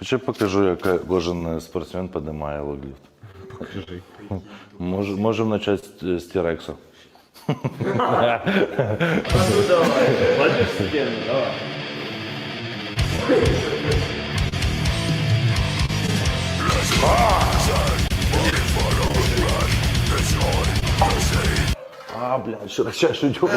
Хоча покажу, як кожен спортсмен піднімає логліфт. Покажи. Можемо почати з Тірекса. Ну давай, бачиш стену, давай. Блядь, сейчас идем.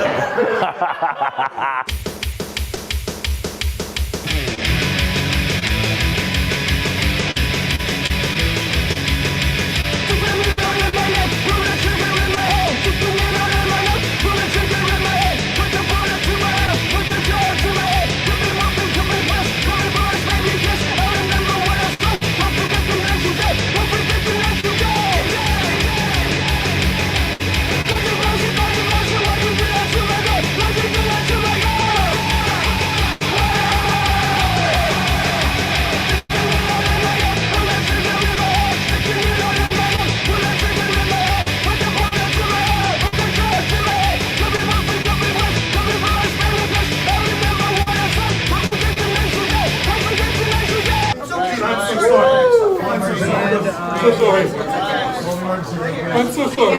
I'm so sorry.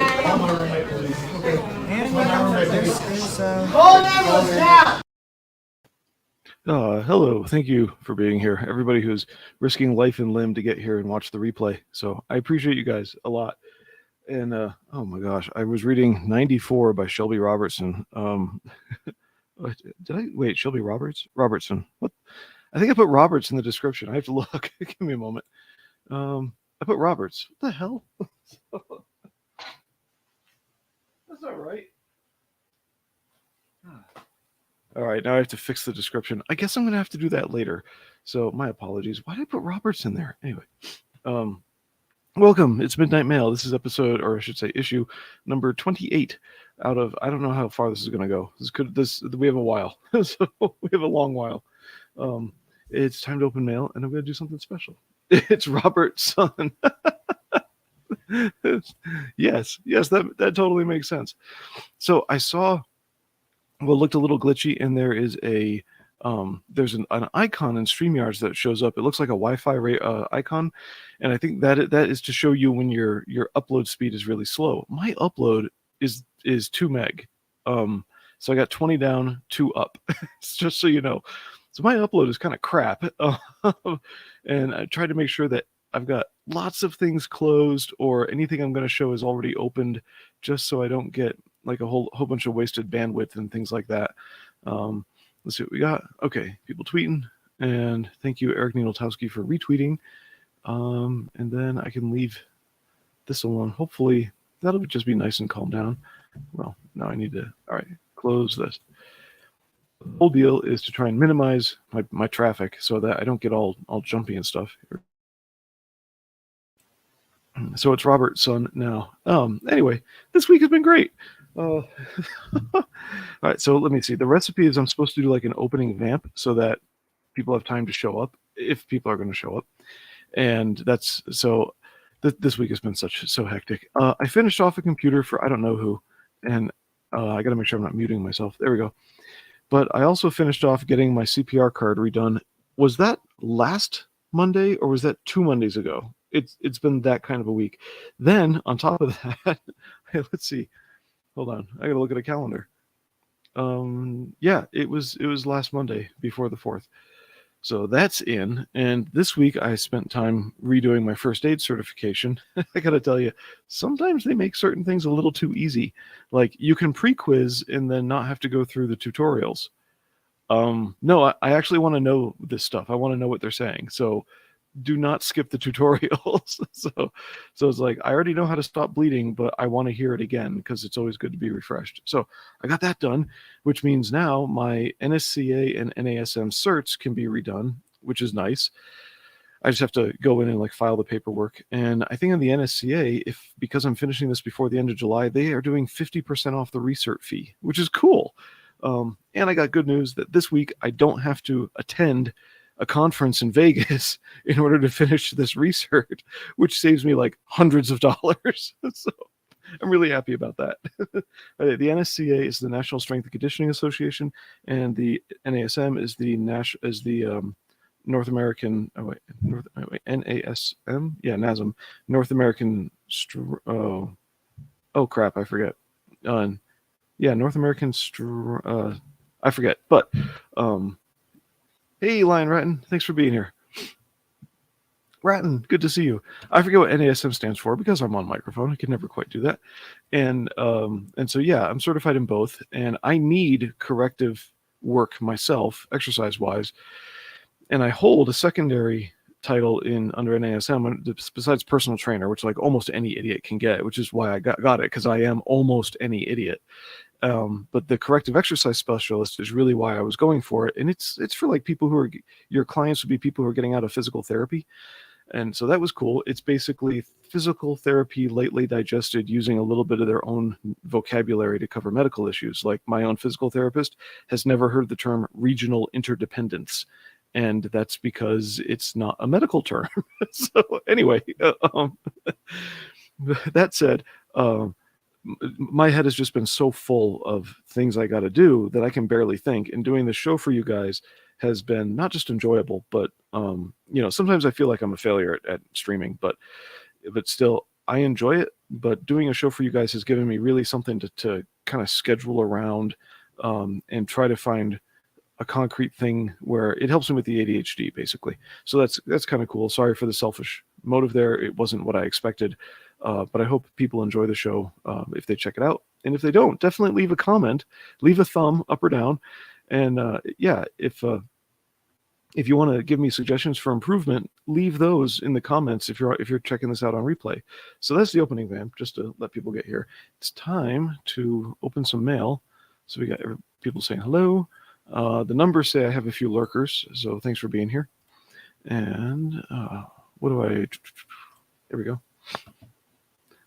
Hello, thank you for being here. Everybody who's risking life and limb to get here and watch the replay. So I appreciate you guys a lot. And oh my gosh, I was reading 94 by Shelby Robertson. Did I wait? Shelby Robertson. What? I think I put Roberts in the description. I have to look. Give me a moment. I put Roberts. What the hell? That's not right. All right, now I have to fix the description. I guess I'm going to have to do that later. So my apologies. Why did I put Roberts in there? Anyway, welcome. It's Midnight Mail. This is episode, or I should say issue number 28 out of, I don't know how far this is going to go. We have a while. So we have a long while. It's time to open mail, and I'm going to do something special. It's Robert's son. yes, that totally makes sense. So I saw what looked a little glitchy, and there is there's an icon in StreamYards that shows up. It looks like a Wi-Fi icon, and I think that is to show you when your upload speed is really slow. My upload is 2 meg, so I got 20 down, 2 up. Just so you know. So my upload is kind of crap, and I try to make sure that I've got lots of things closed or anything I'm going to show is already opened, just so I don't get like a whole bunch of wasted bandwidth and things like that. Let's see what we got. Okay, people tweeting, and thank you, Eric NINALTOWSKI, for retweeting. And then I can leave this alone. Hopefully that'll just be nice and calm down. Well, now I need to, all right, close this. The whole deal is to try and minimize my traffic so that I don't get all jumpy and stuff. So it's Robert's son now. Anyway, this week has been great. All right, so let me see. The recipe is I'm supposed to do like an opening vamp so that people have time to show up, if people are going to show up. And that's so this week has been so hectic. I finished off a computer for I don't know who, and I got to make sure I'm not muting myself. There we go. But I also finished off getting my CPR card redone. Was that last Monday or was that 2 Mondays ago? It's been that kind of a week. Then on top of that, hey, let's see. Hold on, I gotta look at a calendar. Yeah, it was last Monday before the 4th. So that's in. And this week I spent time redoing my first aid certification. I gotta tell you, sometimes they make certain things a little too easy. Like you can pre-quiz and then not have to go through the tutorials. No, I actually want to know this stuff. I want to know what they're saying. So do not skip the tutorials. so it's like, I already know how to stop bleeding, but I want to hear it again because it's always good to be refreshed. So I got that done, which means now my NSCA and NASM certs can be redone, which is nice. I just have to go in and like file the paperwork. And I think on the NSCA, because I'm finishing this before the end of July, they are doing 50% off the recert fee, which is cool. And I got good news that this week I don't have to attend a conference in Vegas in order to finish this research, which saves me like hundreds of dollars. So I'm really happy about that. The NSCA is the National Strength and Conditioning Association, and the NASM is the North American. NASM. Yeah, NASM. North American. Oh crap! I forget. Yeah, North American. I forget. But hey, Lion Ratton, thanks for being here. Ratton, good to see you. I forget what NASM stands for because I'm on microphone. I can never quite do that. And so yeah, I'm certified in both, and I need corrective work myself, exercise-wise. And I hold a secondary title in under NASM besides personal trainer, which like almost any idiot can get, which is why I got it, because I am almost any idiot. But the corrective exercise specialist is really why I was going for it, and it's for like people who are your clients would be people who are getting out of physical therapy. And so that was cool. It's basically physical therapy lightly digested using a little bit of their own vocabulary to cover medical issues. Like my own physical therapist has never heard the term regional interdependence. And that's because it's not a medical term. So anyway, that said, my head has just been so full of things I got to do that I can barely think. And doing the show for you guys has been not just enjoyable, but sometimes I feel like I'm a failure at streaming, but still I enjoy it. But doing a show for you guys has given me really something to kind of schedule around and try to find a concrete thing where it helps me with the ADHD, basically. So that's kind of cool. Sorry for the selfish motive there. It wasn't what I expected, but I hope people enjoy the show if they check it out. And if they don't, definitely leave a comment, leave a thumb up or down. And yeah, if you want to give me suggestions for improvement, leave those in the comments if you're checking this out on replay. So that's the opening vamp, just to let people get here. It's time to open some mail. So we got people saying hello. The numbers say I have a few lurkers, so thanks for being here. And what do I? There we go.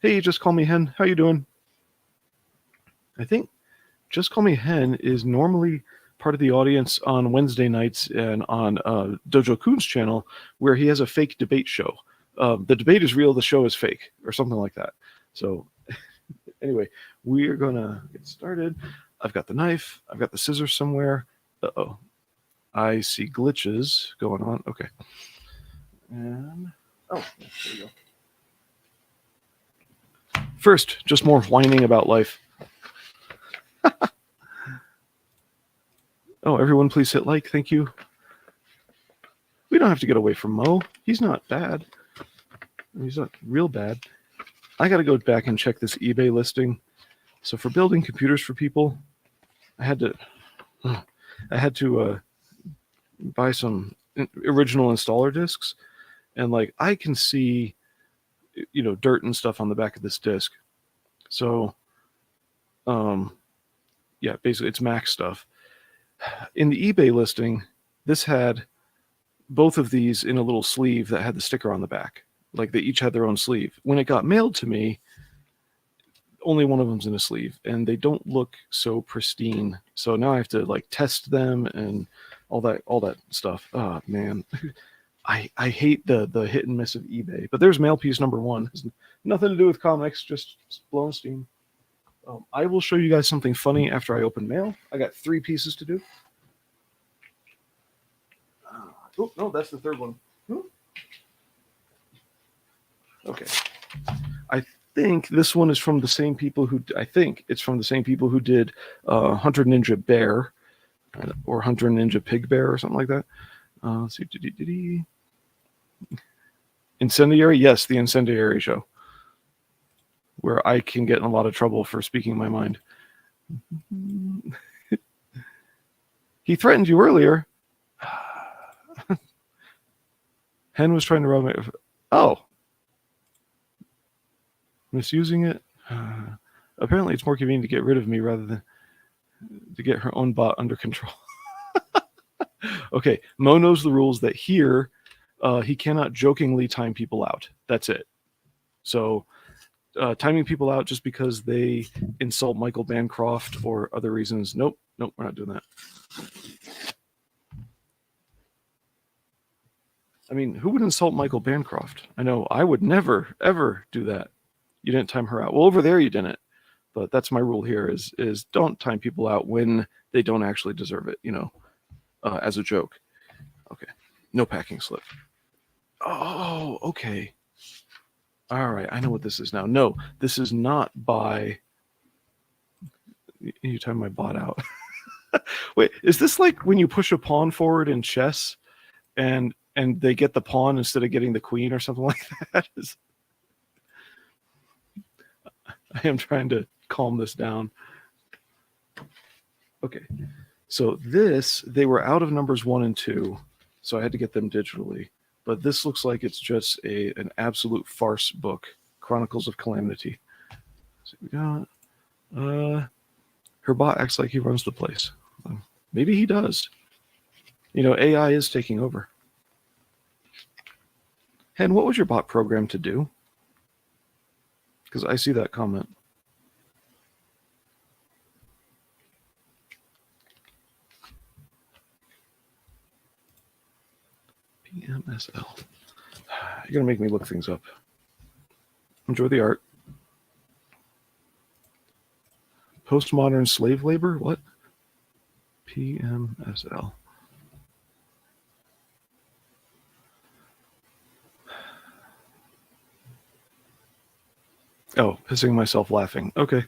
Hey, Just Call Me Hen. How you doing? I think Just Call Me Hen is normally part of the audience on Wednesday nights and on Dojo Kun's channel, where he has a fake debate show. The debate is real, the show is fake, or something like that. So anyway, we are gonna get started. I've got the knife. I've got the scissors somewhere. Uh-oh. I see glitches going on. Okay. And oh, there we go. First, just more whining about life. Oh, everyone please hit like. Thank you. We don't have to get away from Mo. He's not bad. He's not real bad. I got to go back and check this eBay listing. So for building computers for people, I had to buy some original installer discs, and like I can see, dirt and stuff on the back of this disc. So, yeah, basically it's Mac stuff. In the eBay listing, this had both of these in a little sleeve that had the sticker on the back. Like they each had their own sleeve. When it got mailed to me, only one of them's in a sleeve, and they don't look so pristine. So now I have to like test them and all that stuff. Oh man, I hate the hit and miss of eBay. But there's mail piece number 1. It's nothing to do with comics, just blowing steam. I will show you guys something funny after I open mail. I got 3 pieces to do. Oh no, that's the third one. Okay. I think this one is from the same people who did Hunter Ninja Bear or Hunter Ninja Pig Bear or something like that. Let's see. Incendiary? Yes, the Incendiary show, where I can get in a lot of trouble for speaking my mind. He threatened you earlier. Hen was trying to rob me. Oh. Misusing it. Apparently it's more convenient to get rid of me rather than to get her own bot under control. Okay, Mo knows the rules that here he cannot jokingly time people out. That's it. So timing people out just because they insult Michael Bancroft or other reasons. Nope, we're not doing that. I mean, who would insult Michael Bancroft? I know I would never, ever do that. You didn't time her out. Well, over there you didn't. But that's my rule here is don't time people out when they don't actually deserve it, as a joke. Okay. No packing slip. Oh, okay. All right, I know what this is now. No, this is not by... You time my bot out. Wait, is this like when you push a pawn forward in chess and they get the pawn instead of getting the queen or something like that? I am trying to calm this down. Okay, so this, they were out of numbers 1 and 2, so I had to get them digitally. But this looks like it's just an absolute farce book, Chronicles of Calamity. So we got, her bot acts like he runs the place. Maybe he does. You know, AI is taking over. Hen, what was your bot programmed to do? Because I see that comment. PMSL. You're going to make me look things up. Enjoy the art. Postmodern slave labor? What? PMSL. Oh, pissing myself laughing. Okay.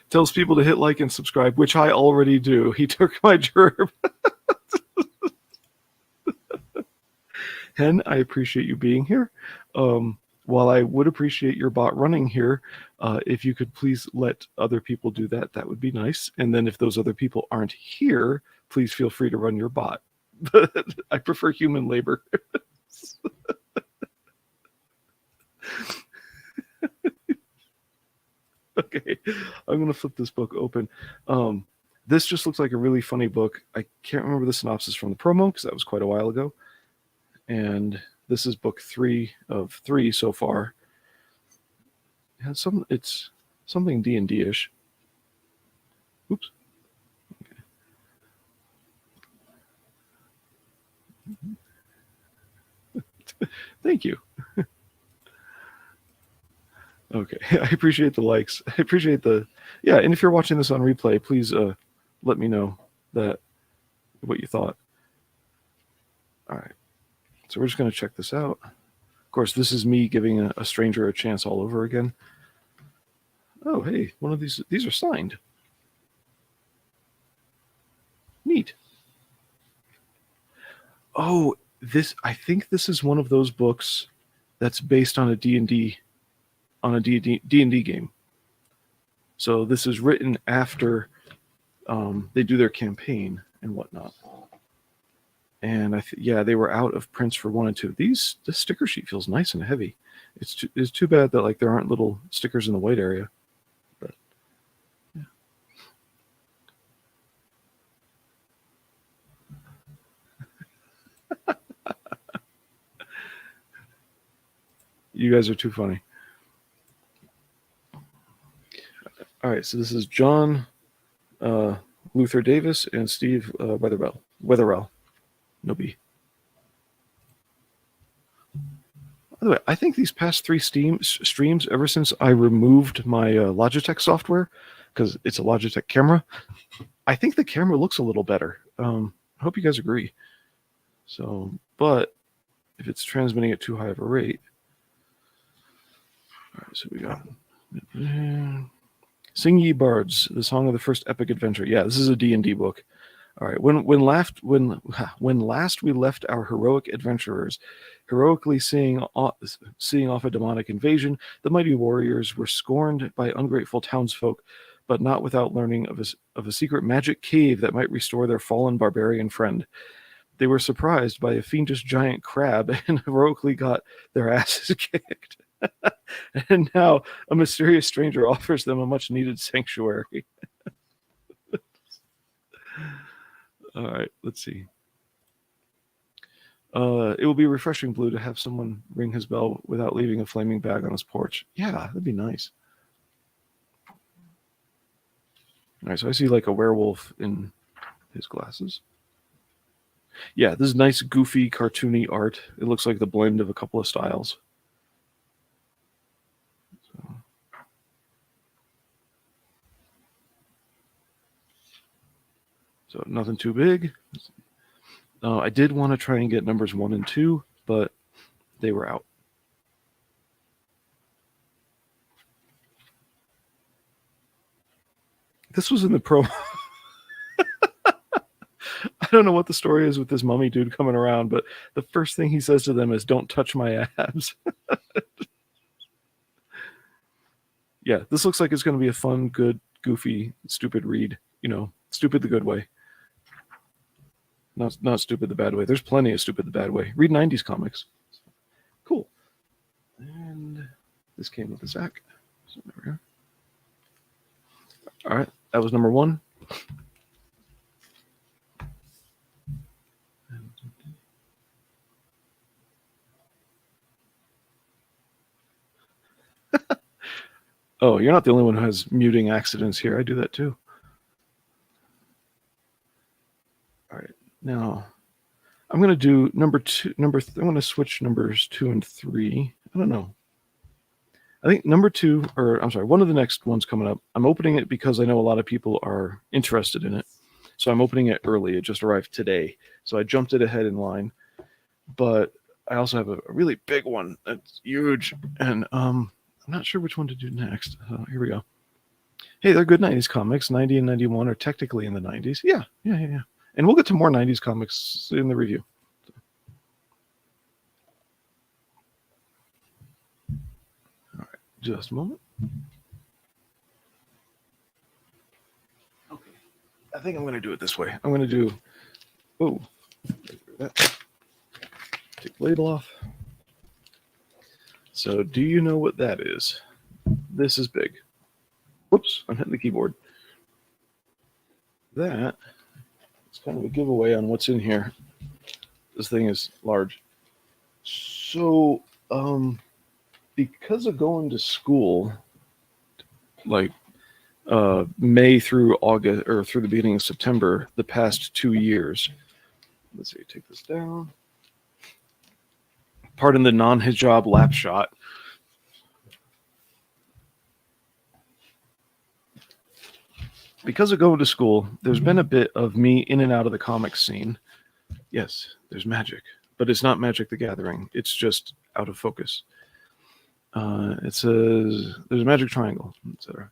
Tells people to hit like and subscribe, which I already do. He took my gerb. Hen, I appreciate you being here. While I would appreciate your bot running here, if you could please let other people do that, that would be nice. And then if those other people aren't here, please feel free to run your bot. But I prefer human labor. Okay, I'm going to flip this book open. This just looks like a really funny book. I can't remember the synopsis from the promo because that was quite a while ago. And this is book 3 of 3 so far. It's something D&D-ish. Oops. Okay. Thank you. Okay, I appreciate the likes. I appreciate the... Yeah, and if you're watching this on replay, please let me know what you thought. All right. So we're just going to check this out. Of course, this is me giving a stranger a chance all over again. Oh, hey, one of these are signed. Neat. Oh, I think this is one of those books that's based on a D&D game. So this is written after they do their campaign and whatnot. And yeah, they were out of prints for 1 and 2. This sticker sheet feels nice and heavy. It's too bad that like there aren't little stickers in the white area. But yeah. You guys are too funny. All right, so this is John Luther Davis and Steve Weatherell. No B. By the way, I think these past 3 streams, ever since I removed my Logitech software, because it's a Logitech camera, I think the camera looks a little better. I hope you guys agree. So, but if it's transmitting at too high of a rate. All right, so we got... Sing Ye Bards, the song of the first epic adventure. Yeah, this is a D&D book. All right. When last we left our heroic adventurers, heroically seeing off a demonic invasion, the mighty warriors were scorned by ungrateful townsfolk, but not without learning of a secret magic cave that might restore their fallen barbarian friend. They were surprised by a fiendish giant crab and heroically got their asses kicked. And now a mysterious stranger offers them a much-needed sanctuary. All right, let's see. It will be refreshing, Blue, to have someone ring his bell without leaving a flaming bag on his porch. Yeah, that'd be nice. All right, so I see like a werewolf in his glasses. Yeah, this is nice, goofy, cartoony art. It looks like the blend of a couple of styles. So nothing too big. I did want to try and get numbers 1 and 2, but they were out. This was in the promo. I don't know what the story is with this mummy dude coming around, but the first thing he says to them is, "Don't touch my abs." Yeah, this looks like it's going to be a fun, good, goofy, stupid read. You know, stupid the good way. Not stupid the bad way. There's plenty of stupid the bad way. Read 90s comics. Cool. And this came with the sack. So there we go. All right, that was number 1. Oh, you're not the only one who has muting accidents here. I do that too. All right, now I'm going to do number 2. I'm going to switch numbers 2 and 3. I don't know. I think number 2, or I'm sorry, one of the next ones coming up. I'm opening it because I know a lot of people are interested in it. So I'm opening it early. It just arrived today. So I jumped it ahead in line. But I also have a really big one that's huge. And I'm not sure which one to do next. Here we go. Hey, they're good 90s comics. 90 and 91 are technically in the 90s. Yeah. And we'll get to more 90s comics in the review. All right, just a moment. Okay. I think I'm going to do it this way. I'm going to do... Oh. Take the label off. So, do you know what that is? This is big. Whoops, I'm hitting the keyboard. That is kind of a giveaway on what's in here. This thing is large. So, because of going to school, like May through August, or through the beginning of September, the past 2 years. Let's see, take this down. Pardon the non-hijab lap shot. Because of going to school, there's been a bit of me in and out of the comic scene. Yes, there's magic, but it's not Magic the Gathering. It's just out of focus. It says there's a magic triangle, etc.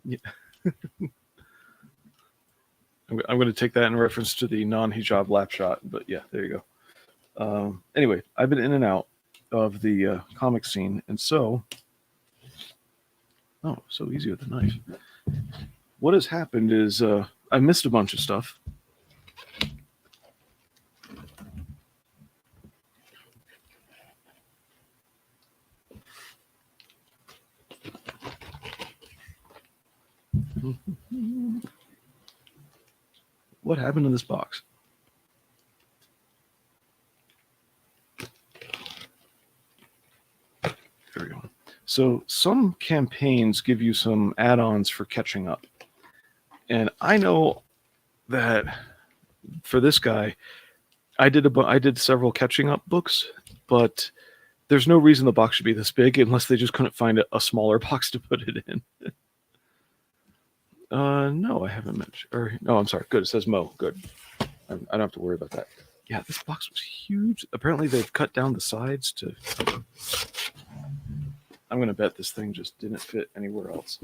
Yeah. I'm going to take that in reference to the non-hijab lap shot, but yeah, there you go. Anyway, I've been in and out of the comic scene, and so... Oh, so easy with the knife. What has happened is I missed a bunch of stuff. What happened in this box? There we go. So some campaigns give you some add-ons for catching up. And I know that for this guy, I did several catching up books, but there's no reason the box should be this big unless they just couldn't find a smaller box to put it in. No, I haven't mentioned. Or no, I'm sorry. Good. It says Mo. Good. I don't have to worry about that. Yeah, this box was huge. Apparently, they've cut down the sides to. I'm going to bet this thing just didn't fit anywhere else.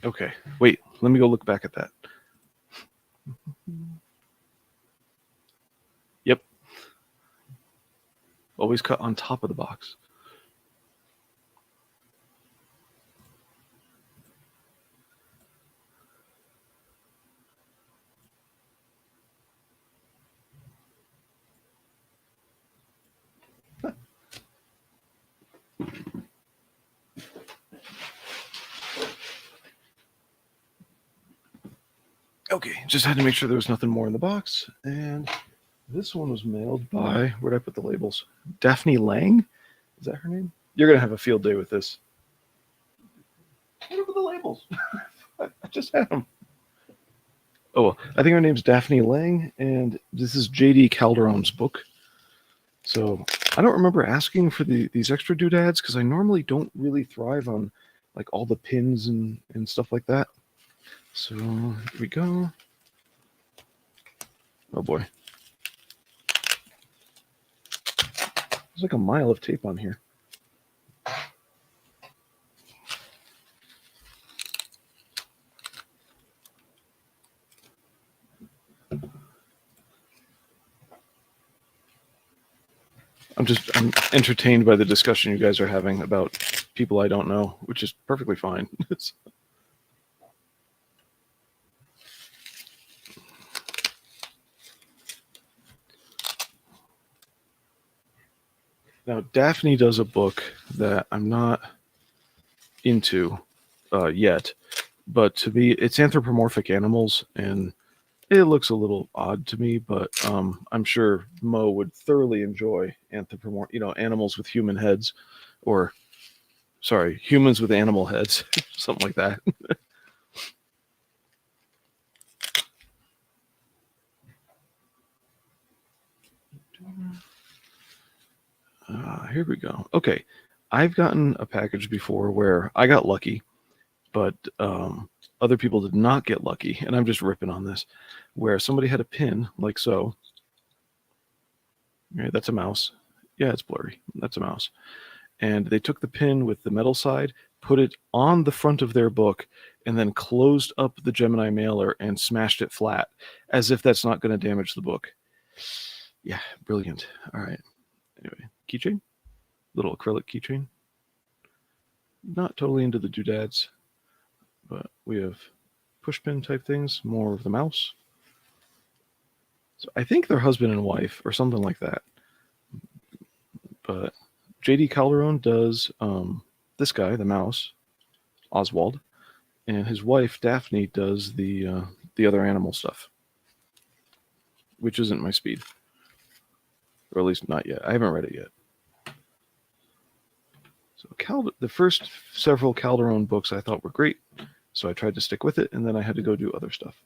Okay, wait, let me go look back at that. Yep. Always cut on top of the box. Okay, just had to make sure there was nothing more in the box. And this one was mailed by, where'd I put the labels? Daphne Lang? Is that her name? You're going to have a field day with this. What are the labels? I just had them. Oh, well, I think her name's Daphne Lang, and this is J.D. Calderon's book. So I don't remember asking for these extra doodads because I normally don't really thrive on like all the pins and stuff like that. So here we go. Oh boy. There's like a mile of tape on here. I'm entertained by the discussion you guys are having about people I don't know, which is perfectly fine. Now, Daphne does a book that I'm not into yet, but to me, it's anthropomorphic animals, and it looks a little odd to me, but I'm sure Mo would thoroughly enjoy animals with human heads, or sorry, humans with animal heads, something like that. Here we go. Okay, I've gotten a package before where I got lucky, but other people did not get lucky, and I'm just ripping on this, where somebody had a pin like so. Okay, that's a mouse. Yeah, it's blurry. That's a mouse. And they took the pin with the metal side, put it on the front of their book, and then closed up the Gemini mailer and smashed it flat, as if that's not going to damage the book. Yeah, brilliant. All right. Anyway, keychain. Little acrylic keychain. Not totally into the doodads, but we have pushpin type things, more of the mouse. So I think they're husband and wife or something like that. But J.D. Calderon does this guy, the mouse, Oswald, and his wife, Daphne, does the other animal stuff, which isn't my speed. Or at least not yet. I haven't read it yet. So the first several Calderon books I thought were great, so I tried to stick with it, and then I had to go do other stuff.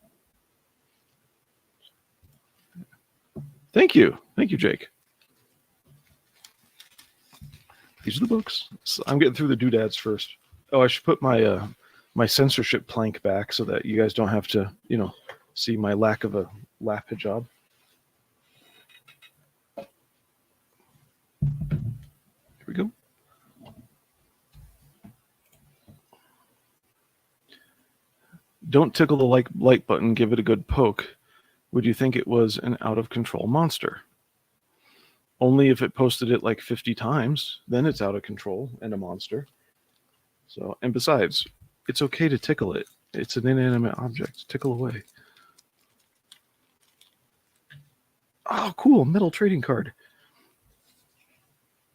Thank you. Thank you, Jake. These are the books. So I'm getting through the doodads first. Oh, I should put my my censorship plank back so that you guys don't have to, see my lack of a lap hijab. Here we go. Don't tickle the like button. Give it a good poke. Would you think it was an out-of-control monster? Only if it posted it like 50 times, then it's out of control and a monster. So, and besides, it's okay to tickle it. It's an inanimate object. Tickle away. Oh, cool. Metal trading card.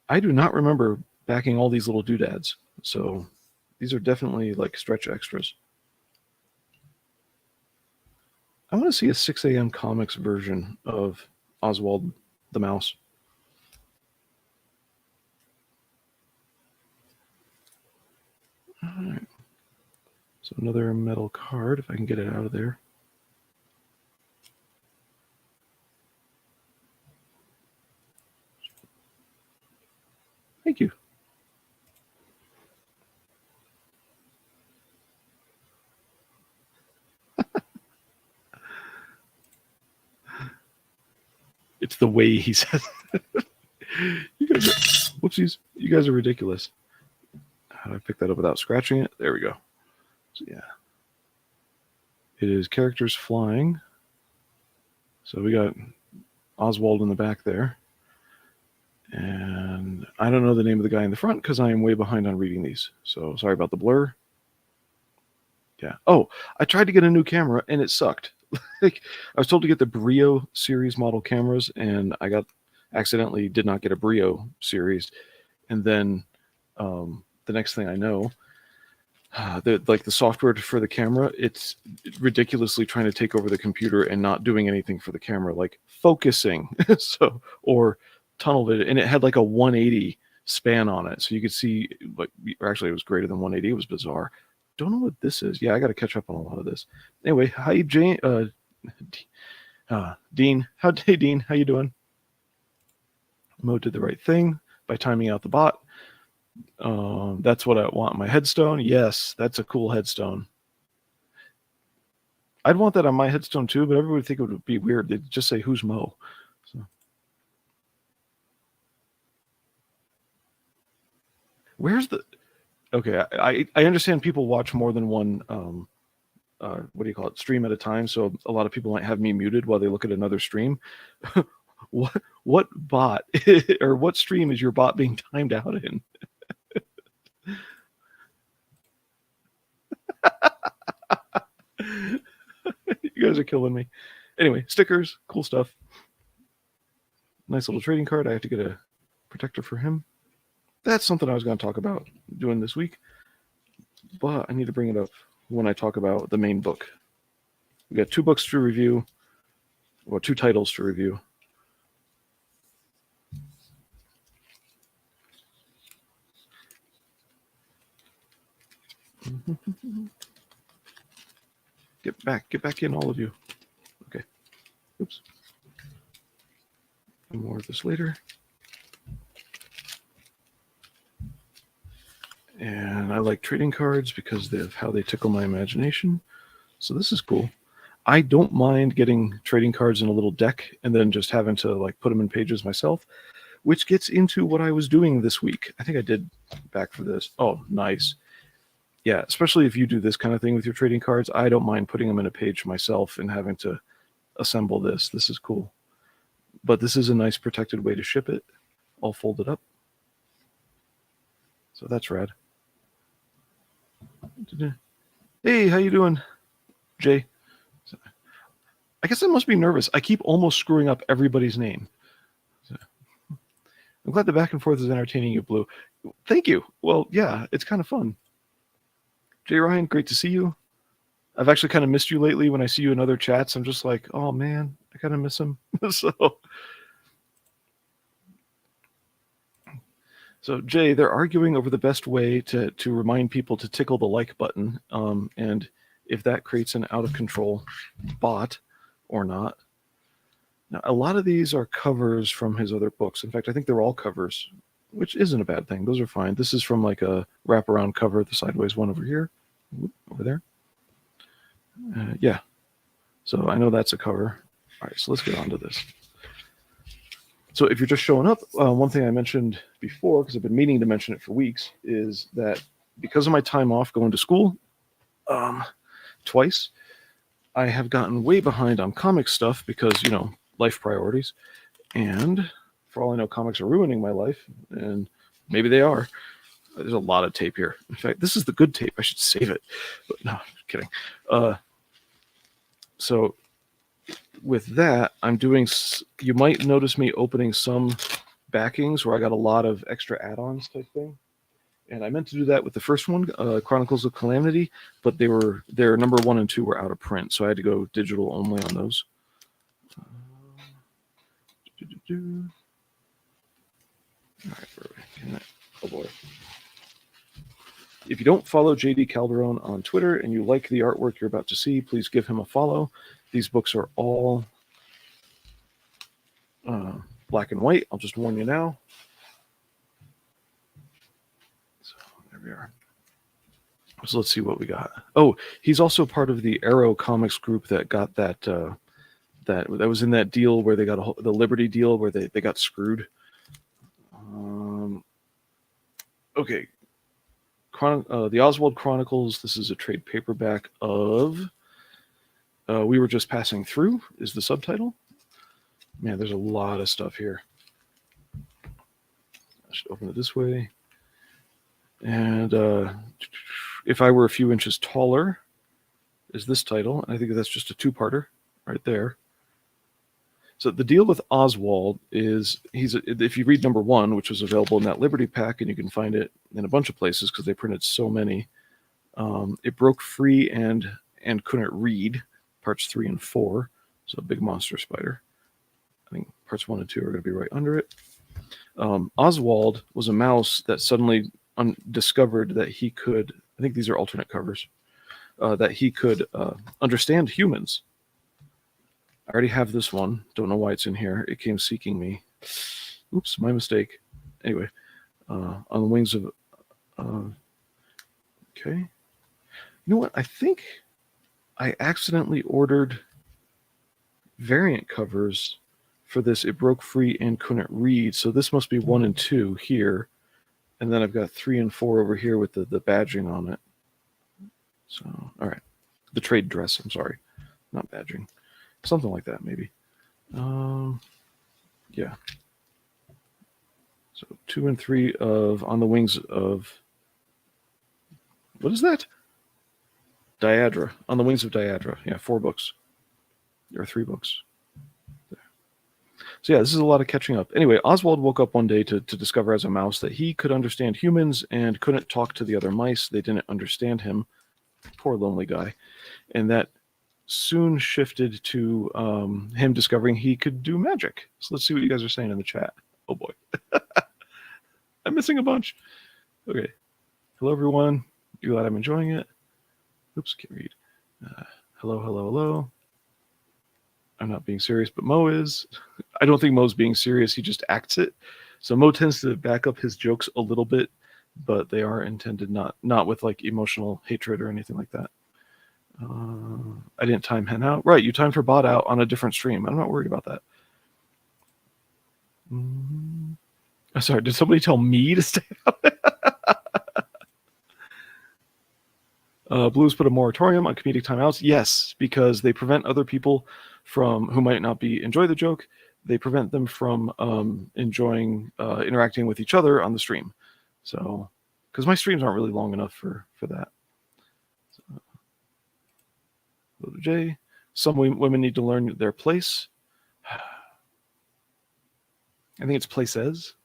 I do not remember backing all these little doodads. So these are definitely like stretch extras. I want to see a 6 a.m. comics version of Oswald the Mouse. All right. So another metal card, if I can get it out of there. Thank you. It's the way he says it. You guys are, whoopsies. You guys are ridiculous. How do I pick that up without scratching it? There we go. So, yeah. It is characters flying. So we got Oswald in the back there. And I don't know the name of the guy in the front because I am way behind on reading these. So sorry about the blur. Yeah. Oh, I tried to get a new camera and it sucked. Like, I was told to get the Brio series model cameras, and I accidentally did not get a Brio series. And then the next thing I know, like the software for the camera, it's ridiculously trying to take over the computer and not doing anything for the camera, like focusing, so, or tunnel vision, and it had like a 180 span on it, so you could see, like, or actually it was greater than 180. It was bizarre. Don't know what this is. Yeah, I got to catch up on a lot of this. Anyway, hi Jane, Dean. Hey Dean, how you doing? Mo did the right thing by timing out the bot. That's what I want. My headstone. Yes, that's a cool headstone. I'd want that on my headstone too, but everybody would think it would be weird. They'd just say, "Who's Mo?" So, where's the? Okay, I understand people watch more than one. What do you call it? Stream at a time. So a lot of people might have me muted while they look at another stream. What bot or what stream is your bot being timed out in? You guys are killing me. Anyway, stickers, cool stuff. Nice little trading card. I have to get a protector for him. That's something I was going to talk about doing this week, but I need to bring it up when I talk about the main book. We got 2 books to review, or 2 titles to review. Get back in, all of you. Okay. Oops. More of this later. And I like trading cards because of how they tickle my imagination. So this is cool. I don't mind getting trading cards in a little deck and then just having to like put them in pages myself, which gets into what I was doing this week. I think I did back for this. Oh, nice. Yeah, especially if you do this kind of thing with your trading cards, I don't mind putting them in a page myself and having to assemble this. This is cool. But this is a nice protected way to ship it, all folded up. So that's rad. Hey, how you doing, Jay? I guess I must be nervous. I keep almost screwing up everybody's name. So, I'm glad the back and forth is entertaining you, Blue. Thank you. Well, yeah, it's kind of fun. Jay Ryan, great to see you. I've actually kind of missed you lately. When I see you in other chats, I'm just like, oh man, I kind of miss him. So Jay, they're arguing over the best way to remind people to tickle the like button, and if that creates an out of control bot or not. Now, a lot of these are covers from his other books. In fact, I think they're all covers, which isn't a bad thing. Those are fine. This is from like a wraparound cover, the sideways one over here, over there. Yeah. So I know that's a cover. All right, so let's get on to this. So if you're just showing up, one thing I mentioned before, because I've been meaning to mention it for weeks, is that because of my time off going to school twice, I have gotten way behind on comic stuff because, you know, life priorities. And for all I know, comics are ruining my life, and maybe they are. There's a lot of tape here. In fact, this is the good tape. I should save it. But no, kidding. So with that, I'm doing, you might notice me opening some backings where I got a lot of extra add-ons type thing. And I meant to do that with the first one, Chronicles of Calamity, but their number 1 and 2 were out of print, so I had to go digital only on those. All right, where are we? Oh boy. If you don't follow JD Calderon on Twitter and you like the artwork you're about to see, please give him a follow. These books are all black and white. I'll just warn you now. So there we are. So let's see what we got. Oh, he's also part of the Arrow Comics group that got that that was in that deal where they got the Liberty deal where they got screwed. Okay. The Oswald Chronicles. This is a trade paperback of We Were Just Passing Through is the subtitle. Man, there's a lot of stuff here. I should open it this way. And If I Were a Few Inches Taller is this title. I think that's just a 2-parter right there. So the deal with Oswald is if you read number 1, which was available in that Liberty pack, and you can find it in a bunch of places because they printed so many, It broke free and couldn't read, parts 3 and 4. So a big monster spider. I think parts 1 and 2 are going to be right under it. Oswald was a mouse that suddenly discovered that he could, I think these are alternate covers, that he could understand humans. I already have this one. Don't know why it's in here. It came seeking me. Oops, my mistake. Anyway, on the wings of... okay. You know what? I think I accidentally ordered variant covers for this. It broke free and couldn't read. So this must be 1 and 2 here. And then I've got 3 and 4 over here with the badging on it. So, all right. The trade dress, I'm sorry. Not badging. Something like that, maybe. Yeah. So 2 and 3 of On the Wings of... what is that? Diadra. On the Wings of Diadra. Yeah, 4 books. Or 3 books. There. So yeah, this is a lot of catching up. Anyway, Oswald woke up one day to discover as a mouse that he could understand humans and couldn't talk to the other mice. They didn't understand him. Poor lonely guy. And that soon shifted to him discovering he could do magic. So let's see what you guys are saying in the chat. Oh boy. I'm missing a bunch. Okay. Hello, everyone. You glad I'm enjoying it? Oops, can't read. Hello, hello, hello. I'm not being serious, but Mo is. I don't think Mo's being serious. He just acts it. So Mo tends to back up his jokes a little bit, but they are intended not with like emotional hatred or anything like that. I didn't time Hen out. Right, you timed her bot out on a different stream. I'm not worried about that. Sorry, did somebody tell me to stay out? Blues put a moratorium on comedic timeouts. Yes, because they prevent other people from who might not enjoy the joke. They prevent them from enjoying interacting with each other on the stream. So, because my streams aren't really long enough for that. So, go to J. Some women need to learn their place. I think it's places.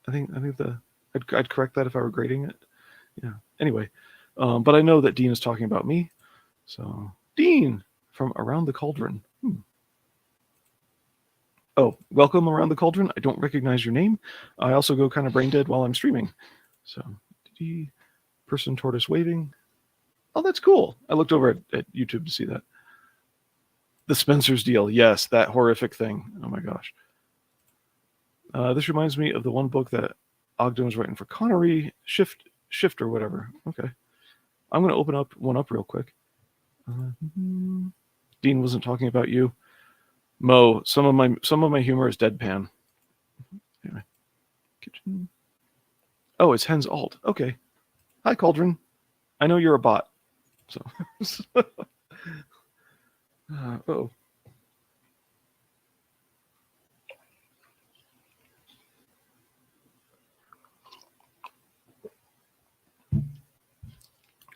I'd correct that if I were grading it. Yeah. Anyway, but I know that Dean is talking about me. So Dean from Around the Cauldron. Oh, welcome Around the Cauldron. I don't recognize your name. I also go kind of brain dead while I'm streaming. So person tortoise waving. Oh, that's cool. I looked over at YouTube to see that. The Spencer's deal. Yes, that horrific thing. Oh my gosh. This reminds me of the one book that Ogden was writing for Connery, Shift or whatever. Okay. I'm going to open one up real quick. Dean wasn't talking about you. Mo, some of my humor is deadpan. Anyway. Kitchen. Oh, it's Hen's alt. Okay. Hi, Cauldron. I know you're a bot. So. Oh.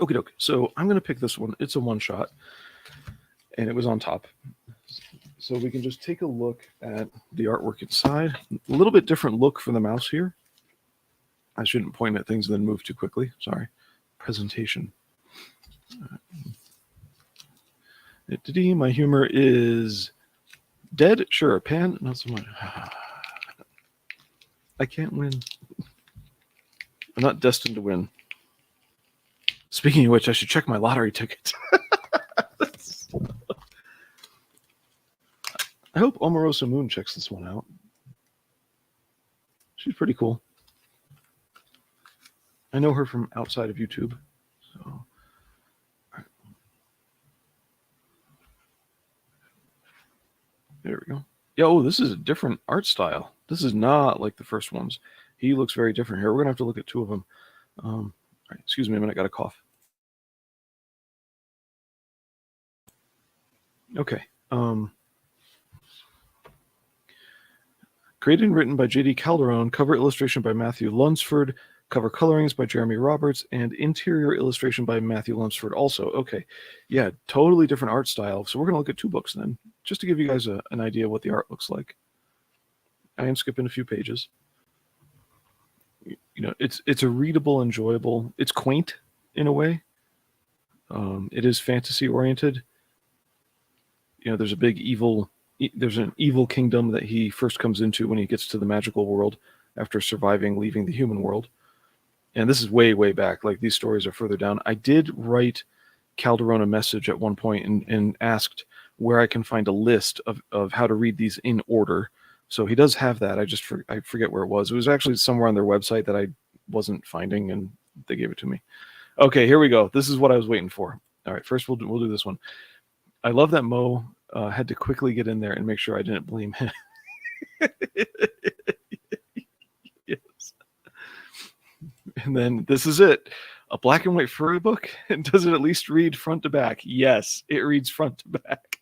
Okie doke. So I'm going to pick this one. It's a one shot, and it was on top. So we can just take a look at the artwork inside. A little bit different look for the mouse here. I shouldn't point at things and then move too quickly. Sorry. Presentation. My humor is dead. Sure. Pan. Not so much. I can't win. I'm not destined to win. Speaking of which, I should check my lottery ticket. I hope Omarosa Moon checks this one out. She's pretty cool. I know her from outside of YouTube. So, there we go. Yeah, oh, this is a different art style. This is not like the first ones. He looks very different here. We're going to have to look at 2 of them. All right, excuse me a minute, I got a cough. Okay. Created and written by J.D. Calderon, cover illustration by Matthew Lunsford, cover colorings by Jeremy Roberts, and interior illustration by Matthew Lunsford also. Okay. Yeah, totally different art style. So we're going to look at 2 books then, just to give you guys an idea of what the art looks like. I am skipping a few pages. You know, it's a readable, enjoyable. It's quaint in a way. It is fantasy oriented. You know, there's a big evil. There's an evil kingdom that he first comes into when he gets to the magical world after surviving leaving the human world. And this is way, way back. Like, these stories are further down. I did write Calderon a message at one point and asked where I can find a list of how to read these in order. So he does have that. I forget where it was. It was actually somewhere on their website that I wasn't finding, and they gave it to me. Okay, here we go. This is what I was waiting for. All right, first we'll do this one. I love that Mo had to quickly get in there and make sure I didn't blame him. Yes. And then this is it. A black and white furry book? And does it at least read front to back? Yes, it reads front to back.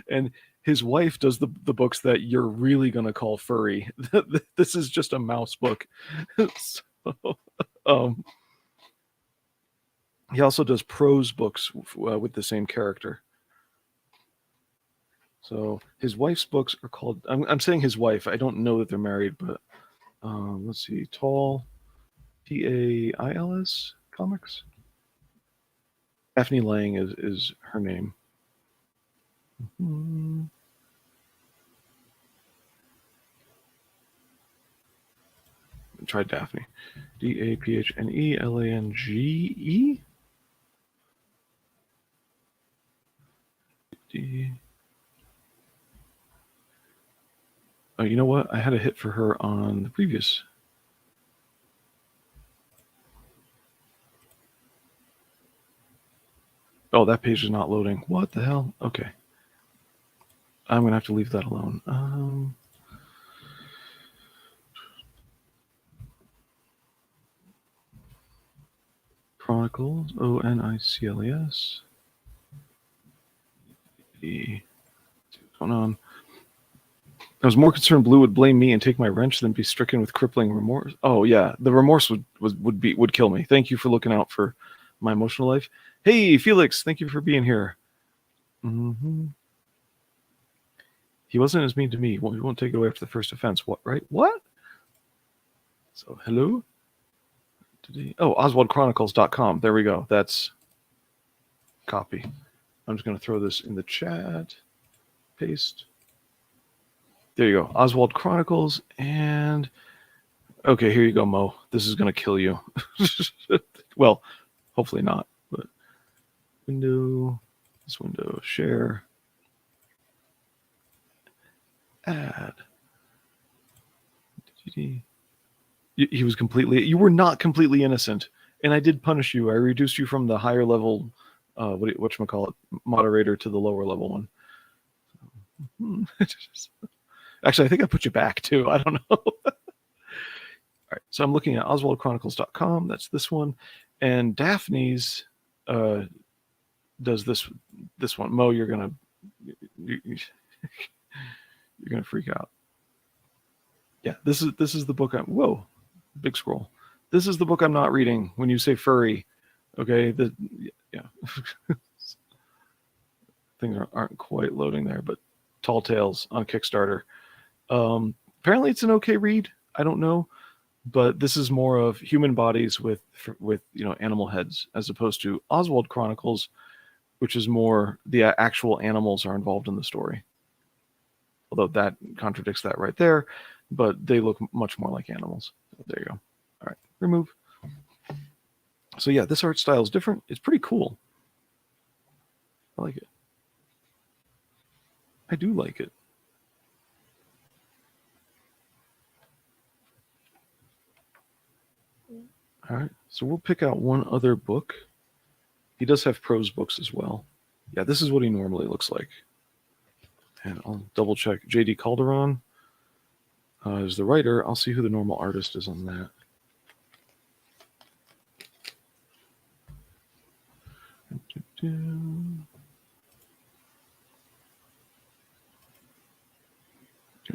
And his wife does the books that you're really going to call furry. This is just a mouse book. So, he also does prose books with the same character. So his wife's books are called, I'm saying his wife. I don't know that they're married, but let's see. Tall, Tails Comics. Daphne Lang is her name. Try Daphne. Daphnelange. Oh, you know what? I had a hit for her on the previous. Oh, that page is not loading. What the hell? Okay. I'm going to have to leave that alone. Chronicles, Onicles. What's going on? I was more concerned Blue would blame me and take my wrench than be stricken with crippling remorse. Oh yeah, the remorse would kill me. Thank you for looking out for my emotional life. Hey Felix, thank you for being here. He wasn't as mean to me. He won't take it away after the first offense. What? Right? What? So hello. Oh, OswaldChronicles.com. There we go. That's copy. I'm just going to throw this in the chat. Paste. There you go. Oswald Chronicles. And okay, here you go, Mo. This is going to kill you. Well, hopefully not. But window, this window, share, add. He was completely. You were not completely innocent, and I did punish you. I reduced you from the higher level, whatchamacallit, moderator to the lower level one. Actually, I think I put you back too. I don't know. All right, so I'm looking at OswaldChronicles.com. That's this one, and Daphne's does this one. Mo, you're gonna freak out. Yeah, this is the book. Whoa, big scroll. This is the book I'm not reading when you say furry. Okay, yeah. Things aren't quite loading there, but Tall Tales on Kickstarter. Apparently it's an okay read. I don't know, but this is more of human bodies with animal heads, as opposed to Oswald Chronicles, which is more the actual animals are involved in the story. Although that contradicts that right there, but they look much more like animals. There you go. All right, remove. So yeah, this art style is different. It's pretty cool. I like it. I do like it. All right, so we'll pick out one other book. He does have prose books as well. Yeah, this is what he normally looks like. And I'll double check. J.D. Calderon is the writer. I'll see who the normal artist is on that.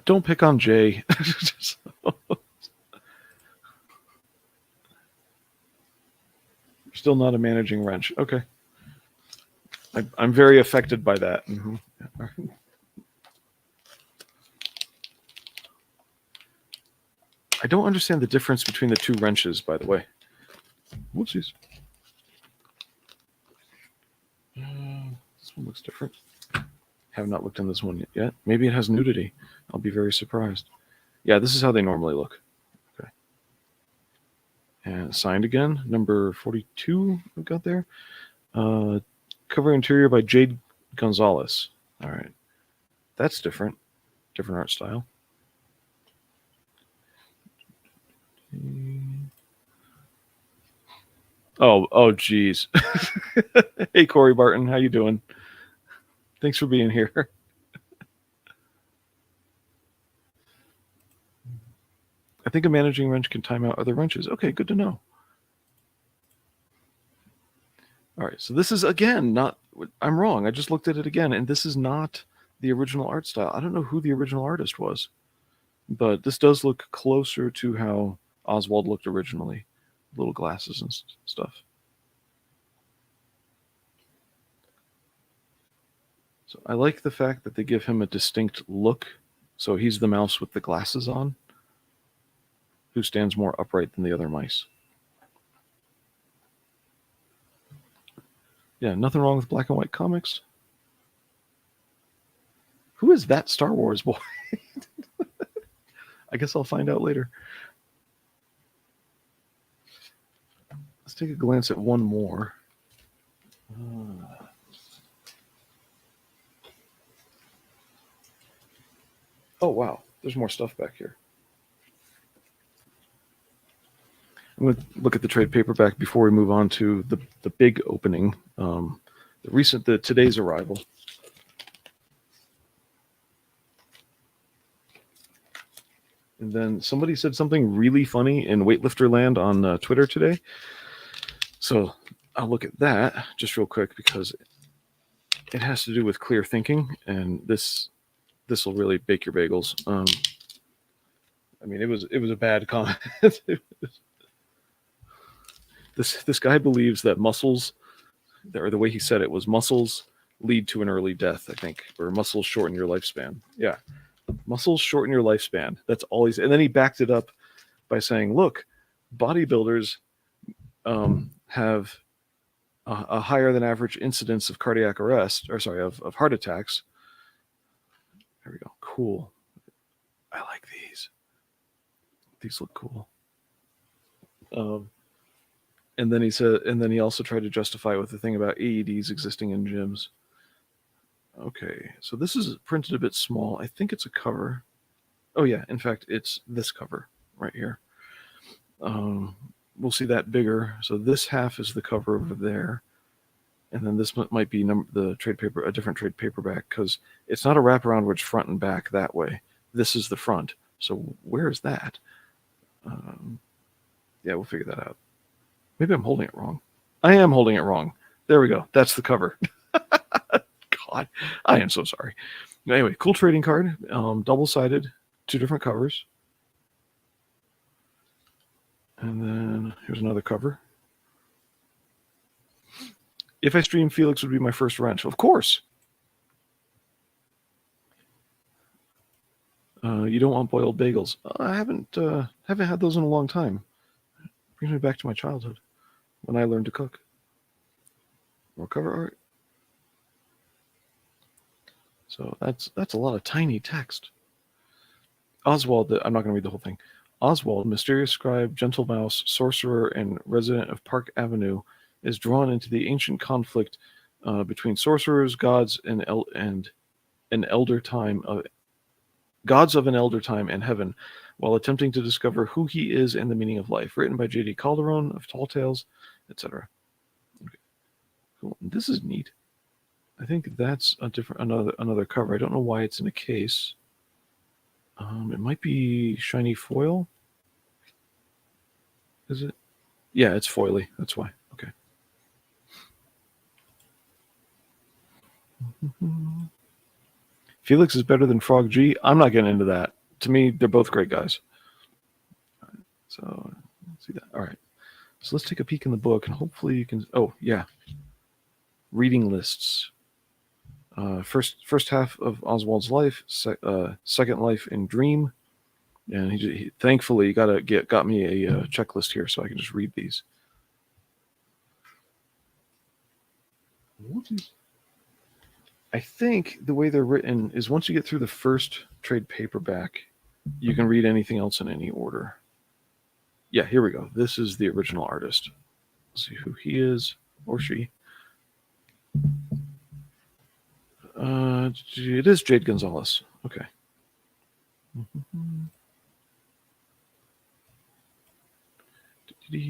Don't pick on Jay. Still not a managing wrench. Okay. I'm very affected by that. Mm-hmm. Yeah. I don't understand the difference between the two wrenches, by the way. Whoopsies. This one looks different. Have not looked in this one yet. Maybe it has nudity. I'll be very surprised. Yeah, this is how they normally look. Okay. And signed again, number 42 I've got there. Cover interior by Jade Gonzalez. All right. That's different. Different art style. Oh, geez. Hey, Corey Barton, how you doing? Thanks for being here. I think a managing wrench can time out other wrenches. Okay, good to know. All right, so this is, again, not... I'm wrong. I just looked at it again, and this is not the original art style. I don't know who the original artist was, but this does look closer to how Oswald looked originally. Little glasses and stuff. So I like the fact that they give him a distinct look. So he's the mouse with the glasses on, who stands more upright than the other mice. Yeah, nothing wrong with black and white comics. Who is that Star Wars boy? I guess I'll find out later. Let's take a glance at one more. Oh, wow. There's more stuff back here. I'm going to look at the trade paperback before we move on to the big opening, today's arrival. And then somebody said something really funny in Weightlifter Land on Twitter today. So I'll look at that just real quick because it has to do with clear thinking, and this will really bake your bagels. I mean, it was a bad comment. This guy believes that muscles, or the way he said it was, muscles lead to an early death, I think, or muscles shorten your lifespan. Yeah, muscles shorten your lifespan. That's all he's. And then he backed it up by saying, "Look, bodybuilders have a higher than average incidence of cardiac arrest, or sorry, of heart attacks." There we go. Cool. I like these. These look cool. And then he said, and then he also tried to justify it with the thing about AEDs existing in gyms. Okay, so this is printed a bit small. I think it's a cover. Oh yeah, in fact, it's this cover right here. We'll see that bigger. So this half is the cover over there, and then this might be the trade paper, a different trade paperback, because it's not a wraparound where it's front and back that way. This is the front. So where is that? Yeah, we'll figure that out. Maybe I'm holding it wrong. I am holding it wrong. There we go. That's the cover. God, I am so sorry. Anyway, cool trading card. Double-sided, 2 different covers. And then here's another cover. If I stream, Felix would be my first wrench. Of course. You don't want boiled bagels. I haven't had those in a long time. Brings me back to my childhood when I learned to cook. More cover art. So that's a lot of tiny text. Oswald, I'm not going to read the whole thing. Oswald, mysterious scribe, gentle mouse, sorcerer, and resident of Park Avenue, is drawn into the ancient conflict between sorcerers, gods, and an elder time, gods of an elder time and heaven, while attempting to discover who he is and the meaning of life. Written by J.D. Calderon of Tall Tales, etc. Okay. Cool. This is neat. I think that's another cover. I don't know why it's in a case. It might be shiny foil. Is it? Yeah, it's foily. That's why. Okay. Felix is better than Frog G. I'm not getting into that. To me, they're both great guys. So let's see that. All right. So let's take a peek in the book, and hopefully you can. Oh yeah. Reading lists. First half of Oswald's life. Second life in Dream, and he thankfully got me a checklist here, so I can just read these. What is? I think the way they're written is once you get through the first trade paperback, you can read anything else in any order. Yeah, here we go. This is the original artist. Let's see who he is or she. It is Jade Gonzalez. Okay.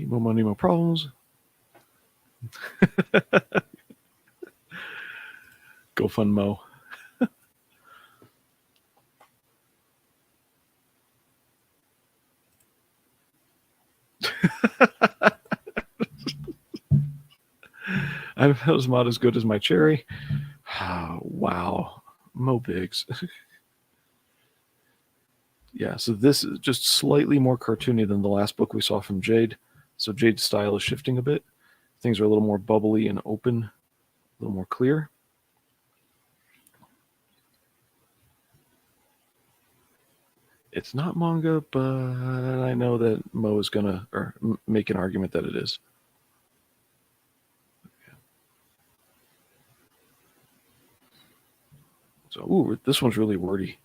More money, more problems. Go fund Mo. I was not as good as my cherry. Wow. Mo Biggs. Yeah, so this is just slightly more cartoony than the last book we saw from Jade. So Jade's style is shifting a bit. Things are a little more bubbly and open, a little more clear. It's not manga, but I know that Mo is going to make an argument that it is. So, ooh, this one's really wordy.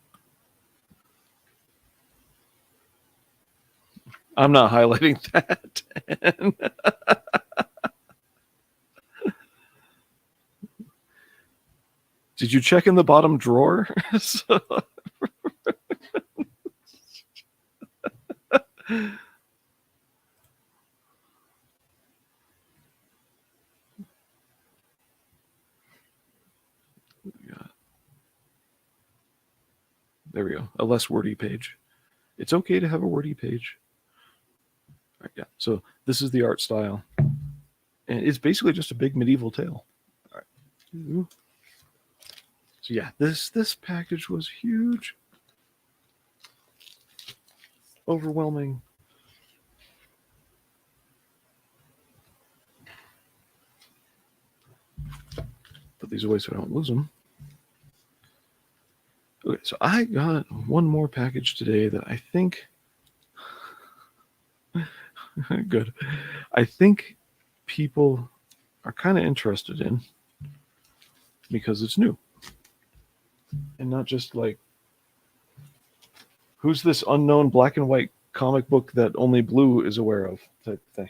I'm not highlighting that. Did you check in the bottom drawer? There we go. A less wordy page. It's okay to have a wordy page. All right, yeah. So this is the art style. And it's basically just a big medieval tale. All right. So yeah, this package was huge. Overwhelming. Put these away so I don't lose them. Okay, so I got one more package today that I think good. I think people are kind of interested in because it's new. And not just like, who's this unknown black and white comic book that only Blue is aware of type thing.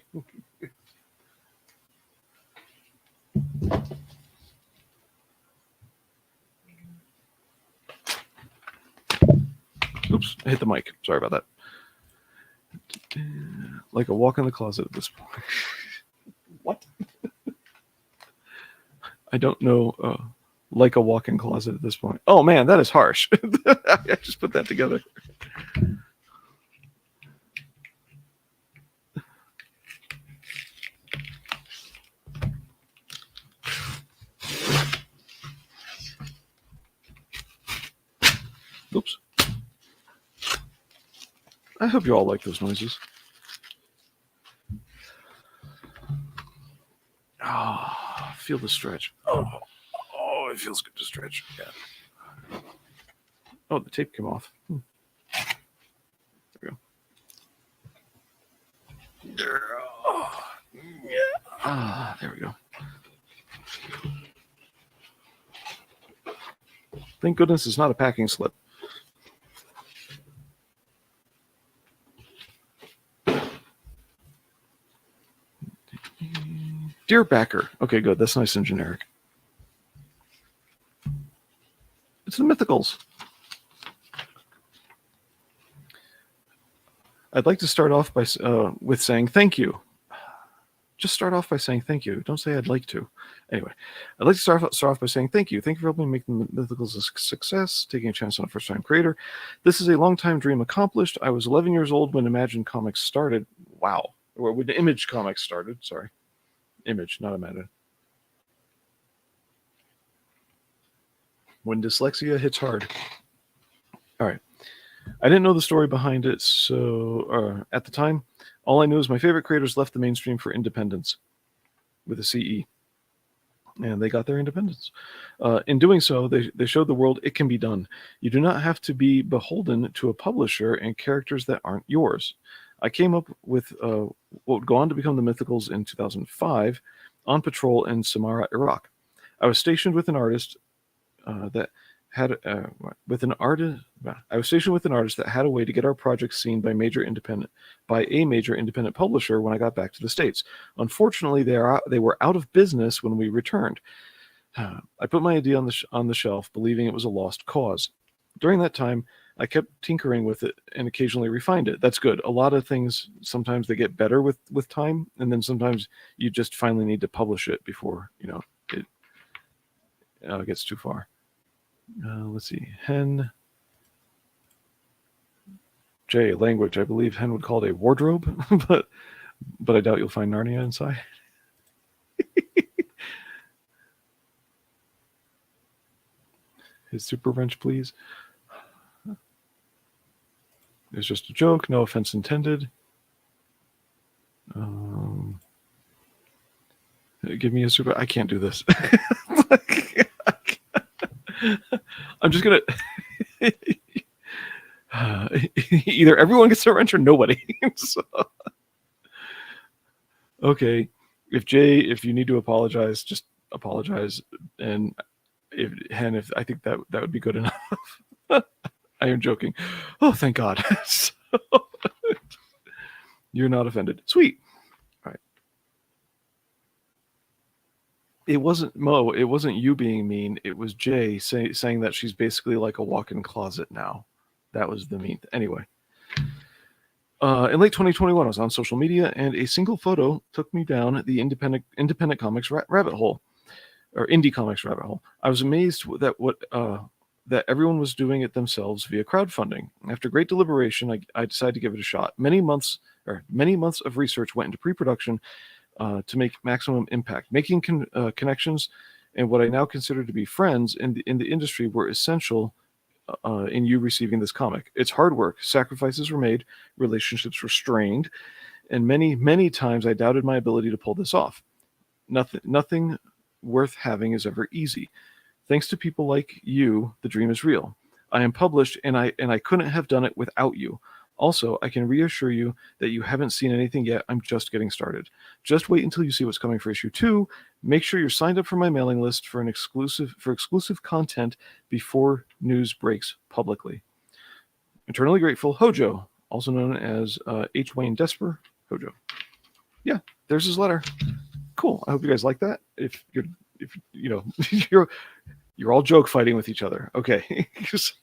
Oops, I hit the mic. Sorry about that. Like a walk in the closet at this point. What? I don't know. Like a walk-in closet at this point. Oh man, that is harsh. I just put that together. Oops. I hope you all like those noises. Ah, oh, feel the stretch. Oh, it feels good to stretch. Yeah. Oh, the tape came off. There we go. Yeah. Ah, there we go. Thank goodness it's not a packing slip. Dear backer. Okay, good. That's nice and generic. It's the Mythicals. I'd like to start off by with saying thank you. Just start off by saying thank you. Don't say I'd like to. Anyway, I'd like to start off by saying thank you. Thank you for helping make the Mythicals a success, taking a chance on a first-time creator. This is a long-time dream accomplished. I was 11 years old when Imagine Comics started. Wow. Or when Image Comics started. Sorry. Image, not Imagine. When dyslexia hits hard. All right. I didn't know the story behind it, so at the time, all I knew is my favorite creators left the mainstream for independence with a CE. And they got their independence. In doing so, they showed the world it can be done. You do not have to be beholden to a publisher and characters that aren't yours. I came up with what would go on to become the Mythicals in 2005 on patrol in Samarra, Iraq. I was stationed with an artist that had with an artist. I was stationed with an artist that had a way to get our project seen by a major independent publisher when I got back to the States. Unfortunately, they were out of business when we returned. I put my idea on the shelf, believing it was a lost cause. During that time, I kept tinkering with it and occasionally refined it. That's good. A lot of things, sometimes they get better with time, and then sometimes you just finally need to publish it before, it gets too far. Let's see. Hen. J, language. I believe Hen would call it a wardrobe, but I doubt you'll find Narnia inside. His super wrench, please. It's just a joke. No offense intended. Give me a super. I can't do this. I'm just gonna. Either everyone gets a wrench or nobody. So, okay, if you need to apologize, just apologize. And if I think that would be good enough. I am joking. Oh, thank God. So, you're not offended. Sweet. All right. It wasn't Mo. It wasn't you being mean. It was Jay saying that she's basically like a walk-in closet now. That was the mean. Anyway. In late 2021, I was on social media, and a single photo took me down the independent comics rabbit hole, or indie comics rabbit hole. I was amazed that everyone was doing it themselves via crowdfunding. After great deliberation, I decided to give it a shot. Many months of research went into pre-production to make maximum impact. Making connections and what I now consider to be friends in the industry were essential in you receiving this comic. It's hard work. Sacrifices were made, relationships were strained, and many times I doubted my ability to pull this off. Nothing worth having is ever easy. Thanks to people like you, the dream is real. I am published, and I couldn't have done it without you. Also, I can reassure you that you haven't seen anything yet. I'm just getting started. Just wait until you see what's coming for issue 2. Make sure you're signed up for my mailing list for exclusive content before news breaks publicly. Eternally grateful, Hojo, also known as H. Wayne Desper, Hojo. Yeah, there's his letter. Cool. I hope you guys like that. If you're all joke fighting with each other. Okay. So,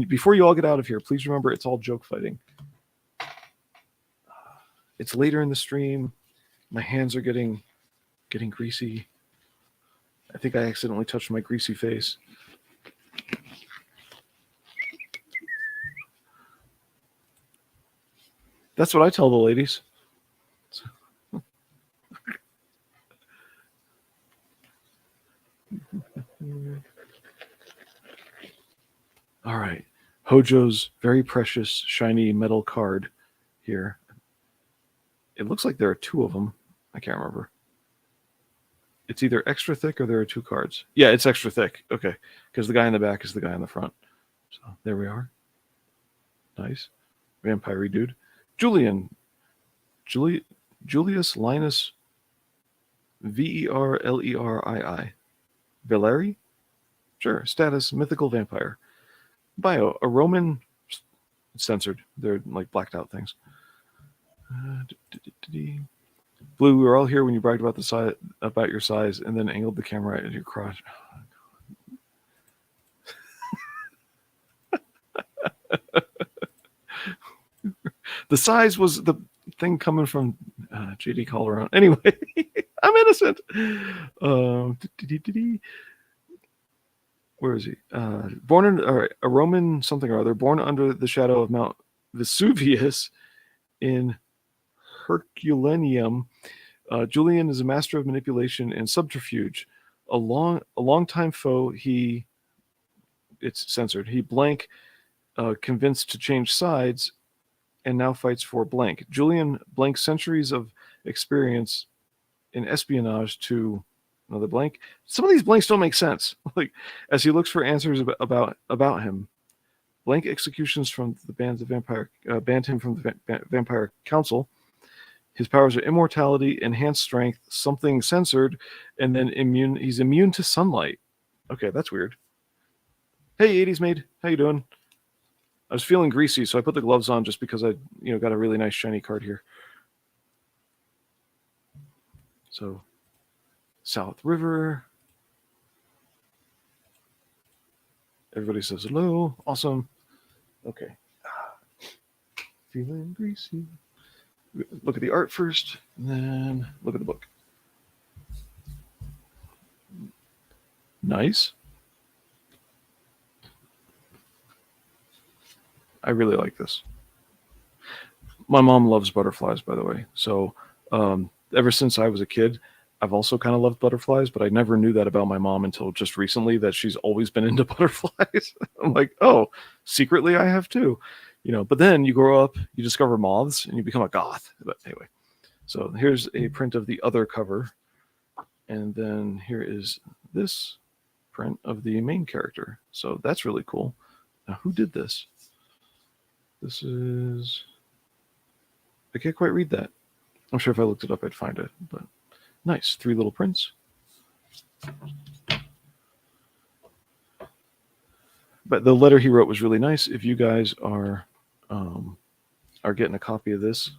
before you all get out of here, please remember it's all joke fighting. It's later in the stream. My hands are getting greasy. I think I accidentally touched my greasy face. That's what I tell the ladies. All right. Hojo's very precious, shiny metal card here. It looks like there are 2 of them. I can't remember. It's either extra thick or there are 2 cards. Yeah, it's extra thick. Okay. Because the guy in the back is the guy in the front. So there we are. Nice. Vampire dude. Julius Linus Verlerii. Valeri? Sure. Status, mythical vampire. Bio, a Roman, censored. They're like blacked out things. Blue, we were all here when you bragged about your size and then angled the camera at your crotch. The size was the thing coming from JD Calderon. Anyway, I'm innocent. Where is he? Born in a Roman something or other, born under the shadow of Mount Vesuvius in Herculaneum. Julian is a master of manipulation and subterfuge. A long-time foe. It's censored. He blank convinced to change sides, and now fights for blank. Julian blank centuries of experience in espionage to another blank. Some of these blanks don't make sense. Like, as he looks for answers about him, blank executions from the banned him from the Vampire Council. His powers are immortality, enhanced strength, something censored, and then immune. He's immune to sunlight. Okay, that's weird. Hey, 80s maid, how you doing? I was feeling greasy, so I put the gloves on just because I, got a really nice shiny card here. So, South River. Everybody says hello. Awesome. Okay. Feeling greasy. Look at the art first, and then look at the book. Nice. I really like this. My mom loves butterflies, by the way. So ever since I was a kid, I've also kind of loved butterflies, but I never knew that about my mom until just recently, that she's always been into butterflies. I'm like, oh, secretly I have too. But then you grow up, you discover moths, and you become a goth. But anyway, so here's a print of the other cover. And then here is this print of the main character. So that's really cool. Now, who did this? This is... I can't quite read that. I'm sure if I looked it up, I'd find it. But nice. 3 little prints. But the letter he wrote was really nice. If you guys are getting a copy of this,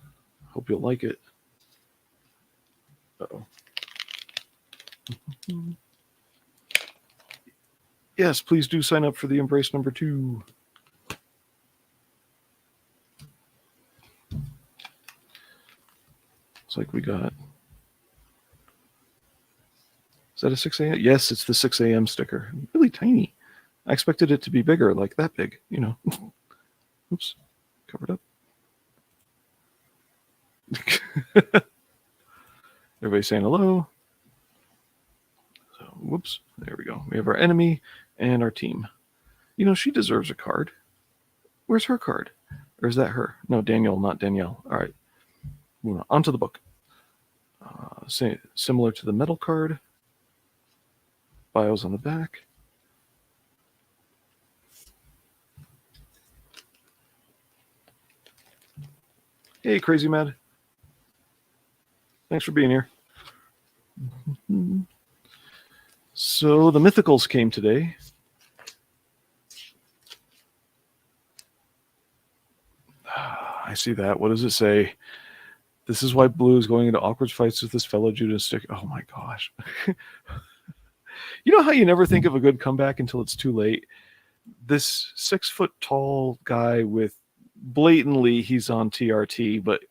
hope you'll like it. Uh-oh. Yes, please do sign up for the Embrace number 2. It's like we got... Is that a 6 a.m.? Yes, it's the 6 a.m. sticker. Really tiny. I expected it to be bigger, like that big, Oops, covered up. Everybody saying hello. So, whoops, there we go. We have our enemy and our team. She deserves a card. Where's her card? Or is that her? No, Daniel, not Danielle. All right, moving on to the book. Similar to the metal card. Bios on the back. Hey, Crazy Mad. Thanks for being here. So the Mythicals came today. I see that. What does it say? This is why Blue is going into awkward fights with this fellow Judas stick. Oh my gosh. You know how you never think of a good comeback until it's too late? This 6-foot-tall guy with blatantly he's on TRT, but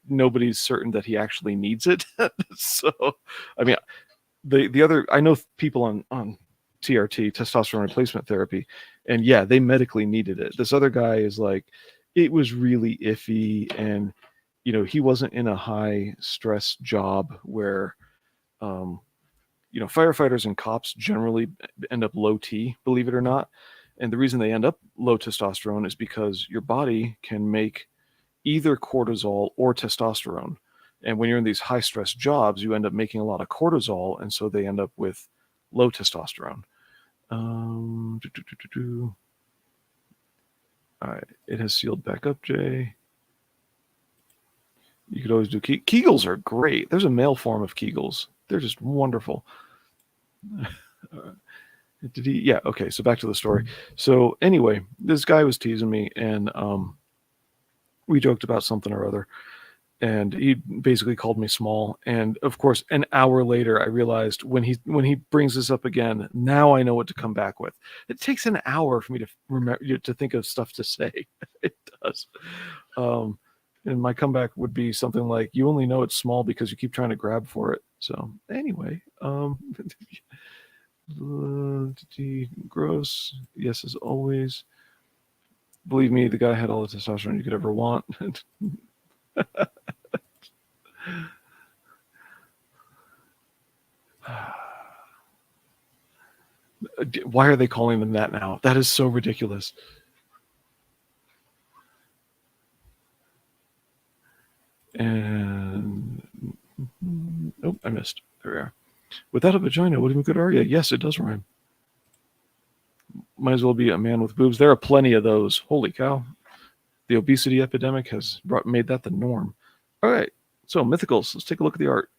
nobody's certain that he actually needs it. So, I mean, the other, I know people on TRT, testosterone replacement therapy, and yeah, they medically needed it. This other guy is like, it was really iffy, and he wasn't in a high stress job where firefighters and cops generally end up low T, believe it or not. And the reason they end up low testosterone is because your body can make either cortisol or testosterone. And when you're in these high stress jobs, you end up making a lot of cortisol. And so they end up with low testosterone. All right. It has sealed back up, Jay. You could always do Kegels are great. There's a male form of Kegels. They're just wonderful. Did he? Yeah. Okay. So back to the story. So anyway, this guy was teasing me, and we joked about something or other, and he basically called me small. And of course, an hour later, I realized when he brings this up again, now I know what to come back with. It takes an hour for me to remember to think of stuff to say. It does. And my comeback would be something like, "You only know it's small because you keep trying to grab for it." So anyway, gross. Yes, as always. Believe me, the guy had all the testosterone you could ever want. Why are they calling them that now? That is so ridiculous. And oh, I missed. There we are. Without a vagina, what even good are you? Yes, it does rhyme. Might as well be a man with boobs. There are plenty of those. Holy cow. The obesity epidemic has made that the norm. All right. So, Mythicals. Let's take a look at the art.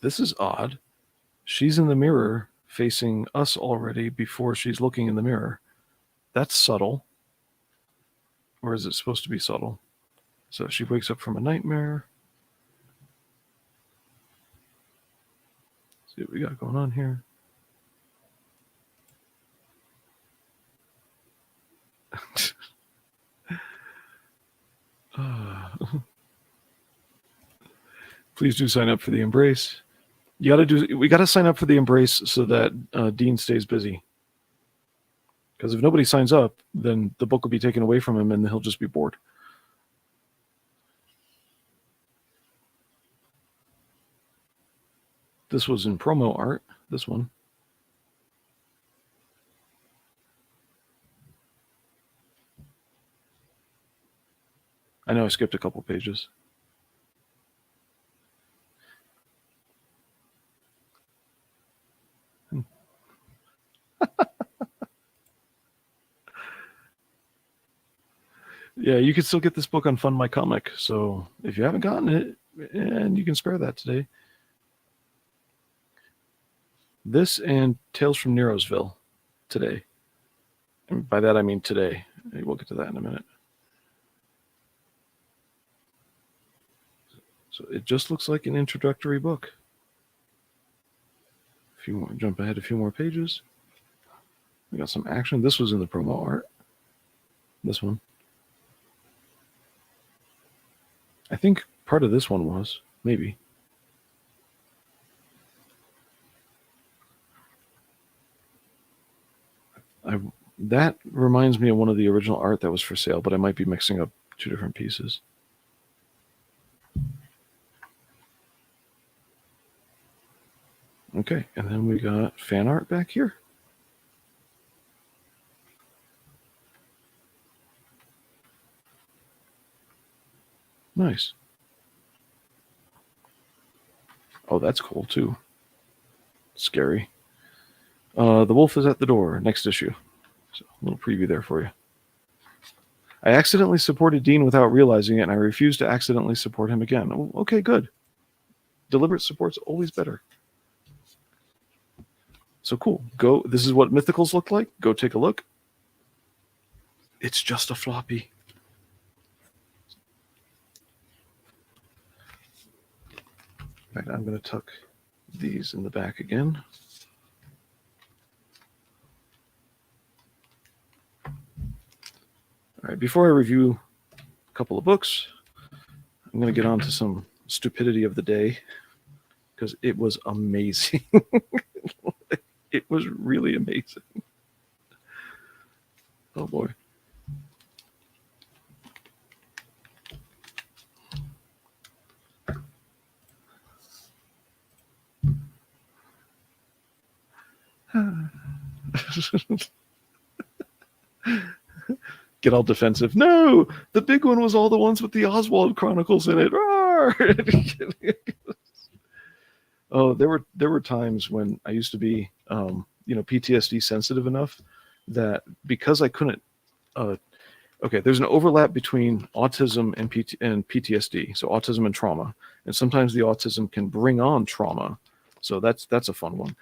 This is odd. She's in the mirror facing us already before she's looking in the mirror. That's subtle. Or is it supposed to be subtle? So she wakes up from a nightmare. See what we got going on here. Please do sign up for the Embrace. We got to sign up for the Embrace so that Dean stays busy. Because if nobody signs up, then the book will be taken away from him and he'll just be bored. This was in promo art, this one. I know I skipped a couple pages. Yeah, you can still get this book on Fund My Comic. So if you haven't gotten it, and you can spare that today. This and Tales from Neroesville today. And by that I mean today. We'll get to that in a minute. So it just looks like an introductory book. If you want to jump ahead a few more pages. We got some action. This was in the promo art. This one. I think part of this one was, maybe. That reminds me of one of the original art that was for sale, but I might be mixing up two different pieces. Okay, and then we got fan art back here. Nice. Oh, that's cool too. Scary. The wolf is at the door, next issue. So a little preview there for you. I accidentally supported Dean without realizing it, and I refuse to accidentally support him again. Oh, okay, good. Deliberate support's always better. So cool. Go. This is what Mythicals look like. Go take a look. It's just a floppy. In fact, I'm going to tuck these in the back again. All right, before I review a couple of books, I'm going to get on to some stupidity of the day because it was amazing. It was really amazing. Oh boy. Get all defensive. No, the big one was all the ones with the Oswald Chronicles in it. Oh, there were times when I used to be, PTSD sensitive enough that because I couldn't. Okay, there's an overlap between autism and PTSD, so autism and trauma, and sometimes the autism can bring on trauma. So that's a fun one.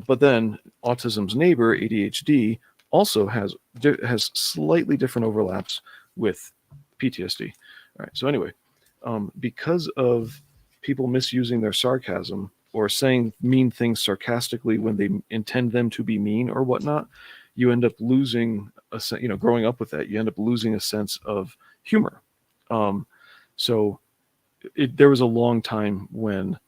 But then autism's neighbor, ADHD, also has slightly different overlaps with PTSD. All right. So anyway, because of people misusing their sarcasm or saying mean things sarcastically when they intend them to be mean or whatnot, you end up losing growing up with that, you end up losing a sense of humor. So there was a long time when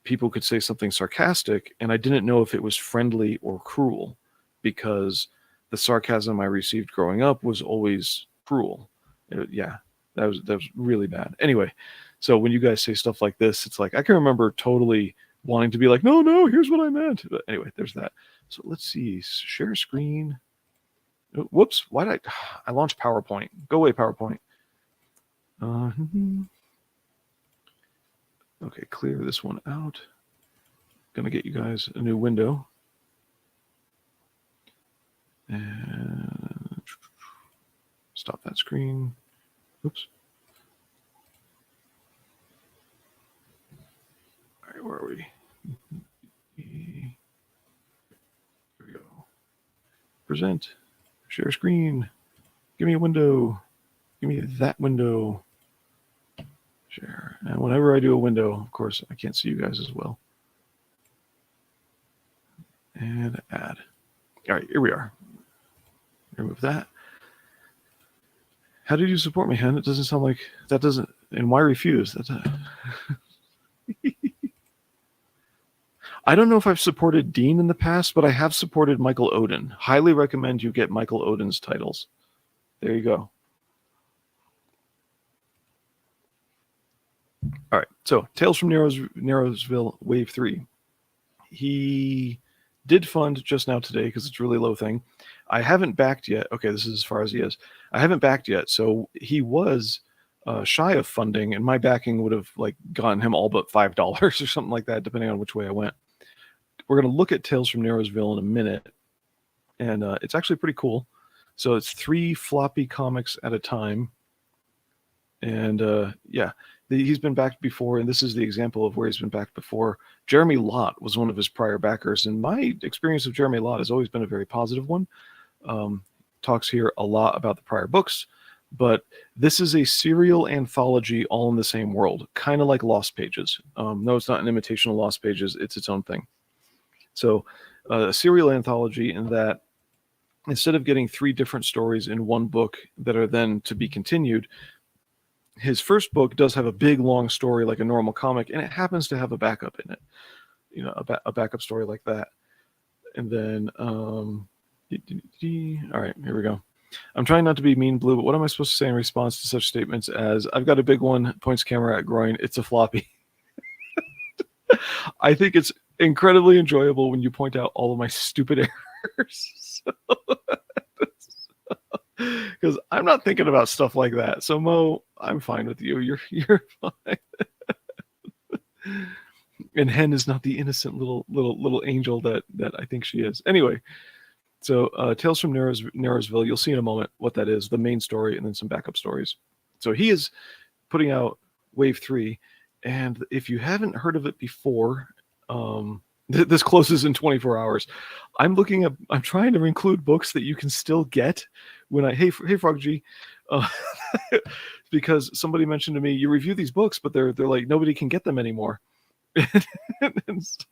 people could say something sarcastic and I didn't know if it was friendly or cruel because the sarcasm I received growing up was always cruel. That was really bad. Anyway, so when you guys say stuff like this, it's like I can remember totally wanting to be like, no, here's what I meant. But anyway, there's that. So let's see, share screen. Whoops, why did I launched PowerPoint? Go away, PowerPoint. Okay, clear this one out. Gonna get you guys a new window. And stop that screen. Oops. All right, where are we? present, share screen, give me a window, give me that window, share. And whenever I do a window, of course, I can't see you guys as well. And add. All right, here we are. Remove that. How did you support me, Hen? It doesn't sound like that doesn't. And why refuse? That's I don't know if I've supported Dean in the past, but I have supported Michael Odin. Highly recommend you get Michael Odin's titles. There you go. All right, so Tales from Neroesville Wave 3. He did fund just now today because it's a really low thing. I haven't backed yet. Okay, this is as far as he is. I haven't backed yet, so he was shy of funding, and my backing would have like gotten him all but $5 or something like that, depending on which way I went. We're going to look at Tales from Neroesville in a minute, and it's actually pretty cool. So it's 3 floppy comics at a time, and yeah, he's been backed before, and this is the example of where he's been backed before. Jeremy Lott was one of his prior backers, and my experience of Jeremy Lott has always been a very positive one. Talks here a lot about the prior books, but this is a serial anthology all in the same world, kind of like Lost Pages. No, it's not an imitation of Lost Pages. It's its own thing. So a serial anthology in that instead of getting 3 different stories in one book that are then to be continued, his first book does have a big, long story like a normal comic, and it happens to have a backup in it. You know, a backup story like that. And then, all right, here we go. I'm trying not to be mean, Blue, but what am I supposed to say in response to such statements as, I've got a big one, points camera at groin, it's a floppy. I think it's incredibly enjoyable when you point out all of my stupid errors. Because I'm not thinking about stuff like that. So Mo, I'm fine with you. You're fine. And Hen is not the innocent little angel that I think she is. Anyway, so Tales from Neroesville, you'll see in a moment what that is, the main story, and then some backup stories. So he is putting out Wave 3, and if you haven't heard of it before, this closes in 24 hours. I'm trying to include books that you can still get when hey Frog G, because somebody mentioned to me, you review these books, but they're like nobody can get them anymore. And so,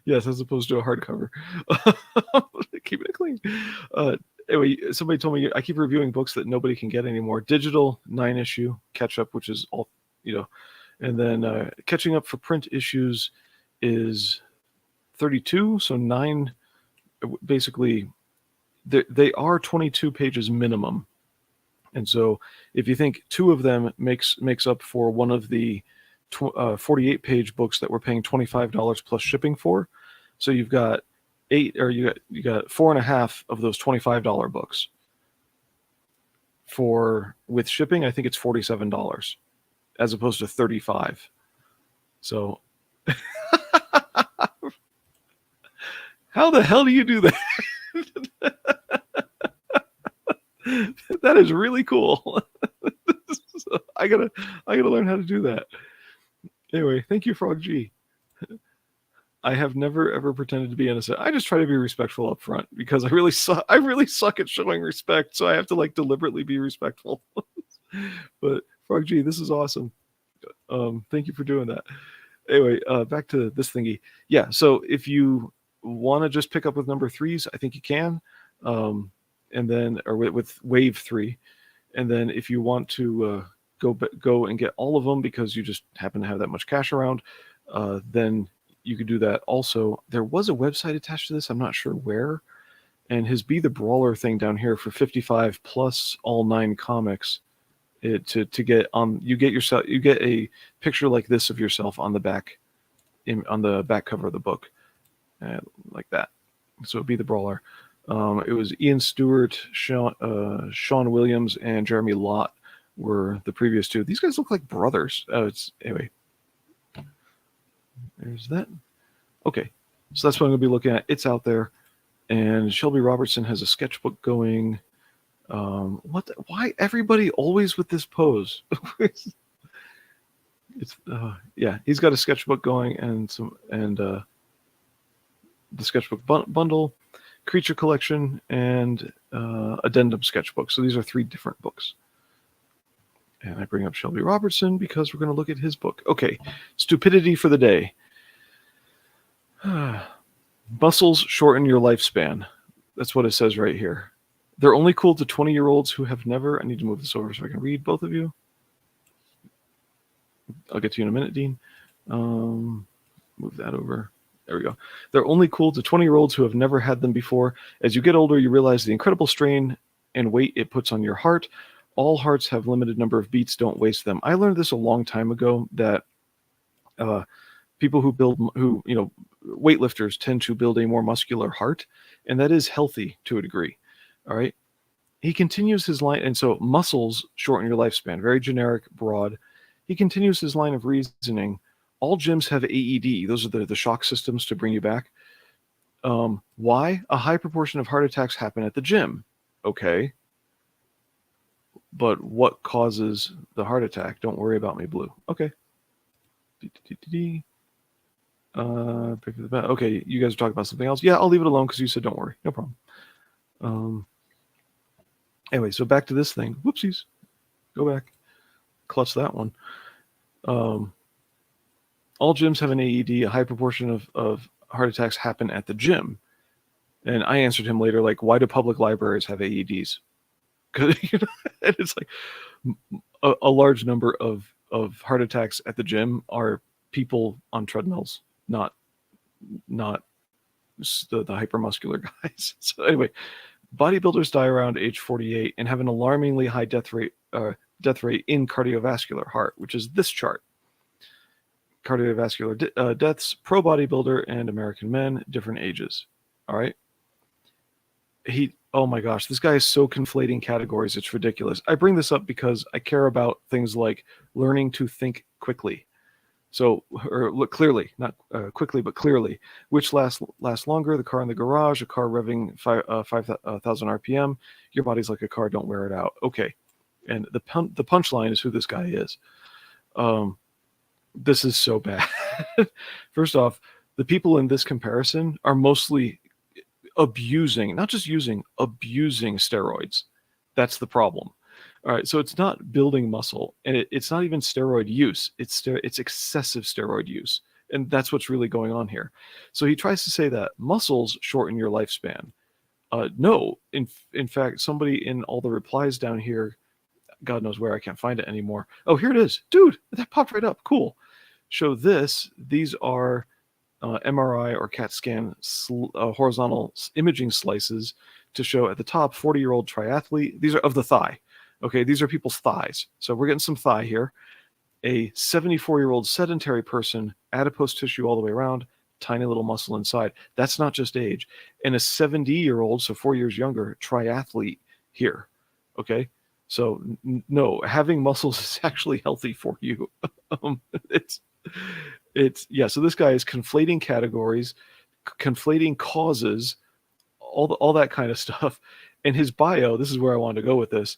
yes, as opposed to a hardcover. Keeping it clean. Anyway, somebody told me I keep reviewing books that nobody can get anymore. Digital 9-issue catch up, which is all, and then catching up for print issues is 32. So 9, basically, they are 22 pages minimum. And so if you think 2 of them makes up for one of the 48-page books that we're paying $25 plus shipping for, so you've got 8, or you got 4.5 of those $25 books. With shipping, I think it's $47 as opposed to $35. So how the hell do you do that? That is really cool. So I gotta learn how to do that. Anyway, thank you, Frog G. I have never ever pretended to be innocent. I just try to be respectful up front because I really suck at showing respect, so I have to like deliberately be respectful. But Frog G, this is awesome. Thank you for doing that. Anyway, back to this thingy. Yeah, so if you want to just pick up with number 3s, I think you can. And then, or with Wave 3. And then if you want to go and get all of them because you just happen to have that much cash around, then you could do that also. There was a website attached to this, I'm not sure where, and his Be the Brawler thing down here for 55 plus all 9 comics. To get on, you get a picture like this of yourself on the back, on the back cover of the book, like that. So Be the Brawler. It was Ian Stewart, Sean Williams, and Jeremy Lott were the previous 2. These guys look like brothers. Anyway. There's that. Okay, so that's what I'm going to be looking at. It's out there, and Shelby Robertson has a sketchbook going. Why everybody always with this pose? Yeah, he's got a sketchbook going and the sketchbook bundle. Creature Collection, and Addendum Sketchbook. So these are 3 different books. And I bring up Shelby Robertson because we're going to look at his book. Okay, stupidity for the day. Muscles shorten your lifespan. That's what it says right here. They're only cool to 20-year-olds who have never... I need to move this over so I can read both of you. I'll get to you in a minute, Dean. Move that over. There we go. They're only cool to 20-year-olds who have never had them before. As you get older, you realize the incredible strain and weight it puts on your heart. All hearts have limited number of beats. Don't waste them. I learned this a long time ago that people who weightlifters tend to build a more muscular heart, and that is healthy to a degree. All right. He continues his line, and so muscles shorten your lifespan. Very generic, broad. He continues his line of reasoning. All gyms have AED. Those are the shock systems to bring you back. Why? A high proportion of heart attacks happen at the gym. Okay. But what causes the heart attack? Don't worry about me, Blue. Okay. Okay, you guys are talking about something else. Yeah, I'll leave it alone because you said don't worry. No problem. Anyway, so back to this thing. Whoopsies. Go back. Clutch that one. All gyms have an AED. A high proportion of heart attacks happen at the gym. And I answered him later, like, why do public libraries have AEDs? Because it's like a large number of heart attacks at the gym are people on treadmills, not the hypermuscular guys. So anyway, bodybuilders die around age 48 and have an alarmingly high death rate in cardiovascular heart, which is this chart. Cardiovascular deaths, pro bodybuilder and American men, different ages. All right. Oh my gosh, this guy is so conflating categories. It's ridiculous. I bring this up because I care about things like learning to think quickly. So, or look clearly, not quickly, but clearly. Which lasts longer, the car in the garage, a car revving 5,000 RPM. Your body's like a car, don't wear it out. Okay. And the punchline is who this guy is. This is so bad. First off, the people in this comparison are mostly abusing steroids. That's the problem. All right, so it's not building muscle, and it's not even steroid use. It's excessive steroid use, and that's what's really going on here. So he tries to say that muscles shorten your lifespan. No, in fact, somebody in all the replies down here, God knows where, I can't find it anymore. Oh, here it is, dude. That popped right up. Cool. Show this. These are MRI or CAT scan horizontal imaging slices to show at the top 40-year-old triathlete. These are of the thigh. Okay, these are people's thighs. So we're getting some thigh here. A 74-year-old sedentary person, adipose tissue all the way around, tiny little muscle inside. That's not just age. And a 70-year-old, so 4 years younger, triathlete here. Okay, so no, having muscles is actually healthy for you. So this guy is conflating categories, conflating causes, all that kind of stuff. And his bio, this is where I wanted to go with this.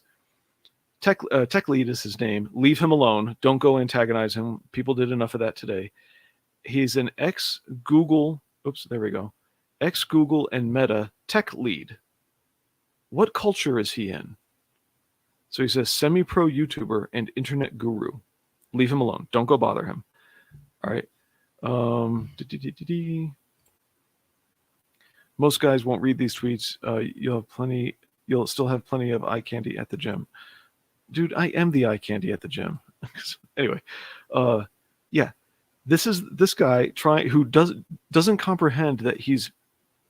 Tech lead is his name. Leave him alone. Don't go antagonize him. People did enough of that today. He's an ex-Google, ex-Google and Meta tech lead. What culture is he in? So he says semi-pro YouTuber and internet guru. Leave him alone. Don't go bother him. All right. Most guys won't read these tweets. You'll still have plenty of eye candy at the gym. Dude, I am the eye candy at the gym. Anyway, yeah. This guy who doesn't comprehend that he's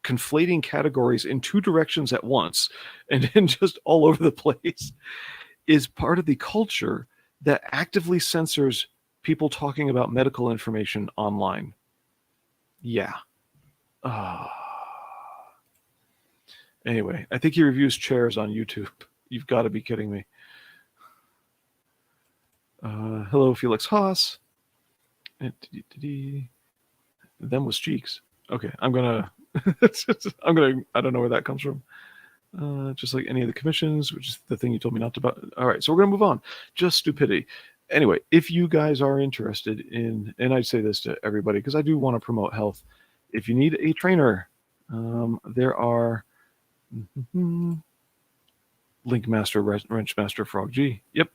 conflating categories in two directions at once and just all over the place is part of the culture that actively censors people talking about medical information online. Yeah. Anyway, I think he reviews chairs on YouTube. You've got to be kidding me. Hello, Felix Haas. Them was cheeks. Okay, I don't know where that comes from. Just like any of the commissions, which is the thing you told me not to buy. All right, so we're going to move on. Just stupidity. Anyway, if you guys are interested in, and I say this to everybody because I do want to promote health, if you need a trainer, there are Linkmaster, Wrenchmaster, Frog G. Yep.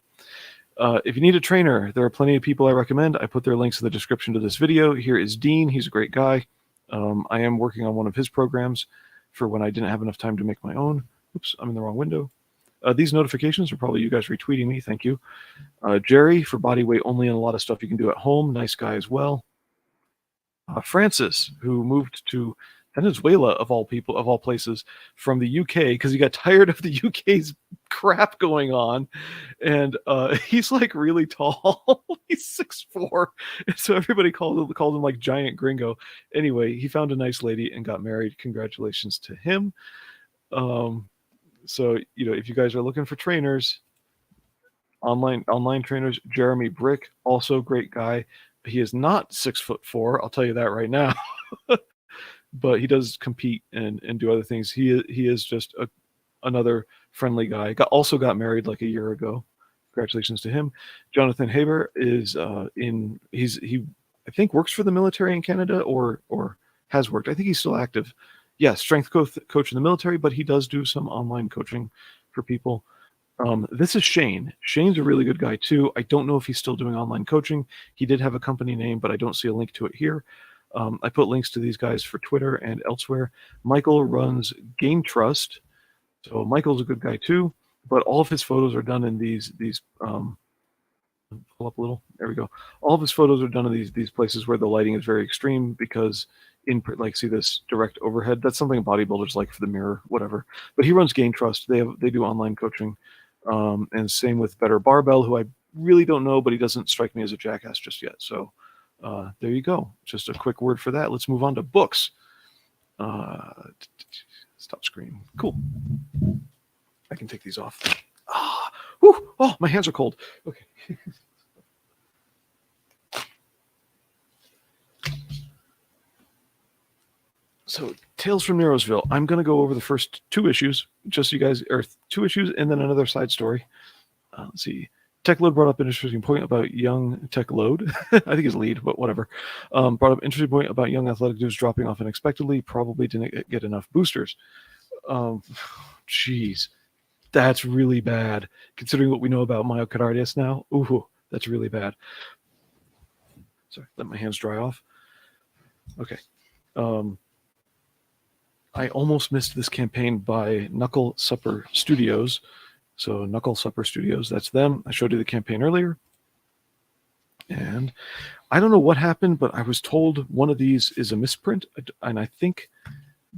If you need a trainer, there are plenty of people I recommend. I put their links in the description to this video. Here is Dean. He's a great guy. I am working on one of his programs for when I didn't have enough time to make my own. Oops, I'm in the wrong window. These notifications are probably you guys retweeting me. Thank you. Jerry for body weight only and a lot of stuff you can do at home. Nice guy as well. Francis, who moved to Venezuela of all people, of all places, from the UK because he got tired of the UK's crap going on, and he's like really tall. He's 6'4", and so everybody called him like Giant Gringo. Anyway, he found a nice lady and got married. Congratulations to him. So if you guys are looking for trainers, online trainers, Jeremy Brick, also great guy. He is not 6'4", I'll tell you that right now. But he does compete and do other things. He is just another friendly guy. Also got married like a year ago. Congratulations to him. Jonathan Haber is he I think works for the military in Canada or has worked. I think he's still active. Yeah, strength coach in the military, but he does do some online coaching for people. This is Shane. Shane's a really good guy too. I don't know if he's still doing online coaching. He did have a company name, but I don't see a link to it here. I put links to these guys for Twitter and elsewhere. Michael runs Game Trust. So Michael's a good guy too, but all of his photos are done in these pull up a little. There we go. All of his photos are done in these places where the lighting is very extreme because like see this direct overhead. That's something bodybuilders like for the mirror, whatever. But he runs Game Trust. They do online coaching. And same with Better Barbell, who I really don't know, but he doesn't strike me as a jackass just yet. So there you go. Just a quick word for that. Let's move on to books. Stop screen. Cool. I can take these off. Oh, my hands are cold. Okay. So, Tales from Neroesville. I'm going to go over the first 2 issues, just so you guys, or 2 issues, and then another side story. Let's see. Tech Load brought up an interesting point about young Tech Load. I think his lead, but whatever. Brought up an interesting point about young athletic dudes dropping off unexpectedly. Probably didn't get enough boosters. Jeez, that's really bad. Considering what we know about myocarditis now, ooh, that's really bad. Sorry, let my hands dry off. Okay. I almost missed this campaign by Knuckle Supper Studios. So Knuckle Supper Studios, that's them. I showed you the campaign earlier. And I don't know what happened, but I was told one of these is a misprint. And I think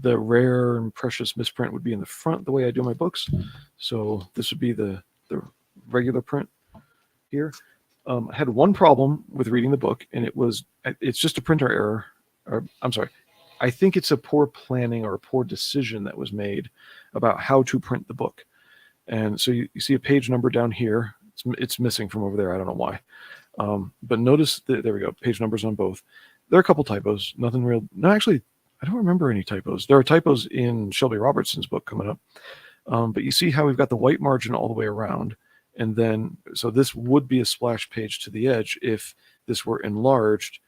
the rare and precious misprint would be in the front, the way I do my books. So this would be the regular print here. I had one problem with reading the book, and it's just a printer error. Or I'm sorry. I think it's a poor planning or a poor decision that was made about how to print the book. And so you see a page number down here. It's missing from over there. I don't know why. But notice that, there we go, page numbers on both. There are a couple typos. Nothing real. No, actually, I don't remember any typos. There are typos in Shelby Robertson's book coming up. But you see how we've got the white margin all the way around. And then, so this would be a splash page to the edge if this were enlarged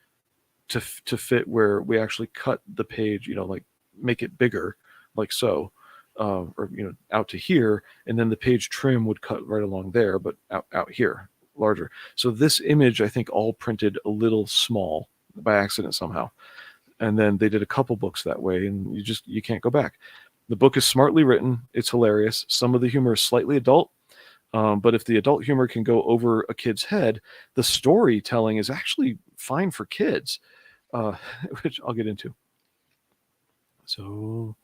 to fit where we actually cut the page, like make it bigger, like so, or out to here, and then the page trim would cut right along there, but out here, larger. So this image, I think, all printed a little small by accident somehow, and then they did a couple books that way, and you can't go back. The book is smartly written. It's hilarious. Some of the humor is slightly adult. But if the adult humor can go over a kid's head, the storytelling is actually fine for kids, which I'll get into. So,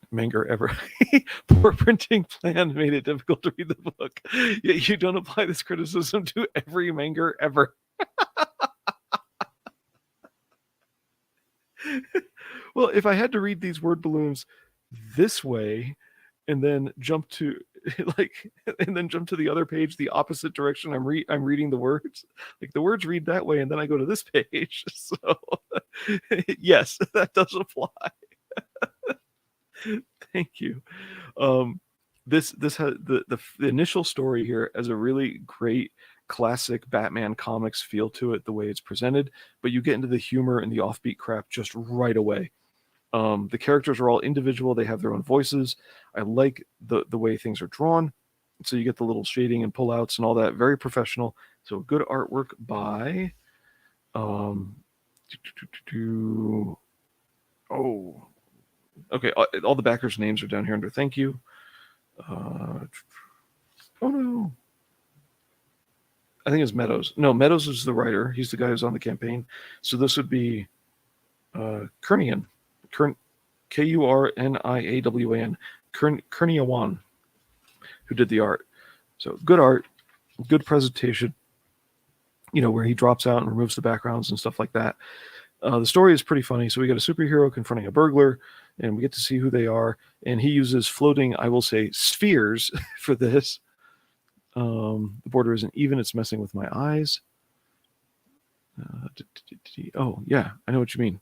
Manger ever. Poor printing plan made it difficult to read the book. Yet you don't apply this criticism to every Manger ever. Well, if I had to read these word balloons this way, and then jump to the other page, the opposite direction I'm reading the words. Like the words read that way, and then I go to this page. So yes, that does apply. Thank you. This has the initial story here has a really great classic Batman comics feel to it, the way it's presented, but you get into the humor and the offbeat crap just right away. The characters are all individual. They have their own voices. I like the way things are drawn. So you get the little shading and pullouts and all that. Very professional. So good artwork by okay, all the backers' names are down here under thank you. Oh no, I think it's Meadows. No, Meadows is the writer. He's the guy who's on the campaign. So this would be Kurniawan, Kurniawan, Kurniawan, who did the art. So good art, good presentation. You know, where he drops out and removes the backgrounds and stuff like that. The story is pretty funny. So we got a superhero confronting a burglar, and we get to see who they are. And he uses floating, I will say, spheres for this. The border isn't even. It's messing with my eyes. Oh, yeah, I know what you mean.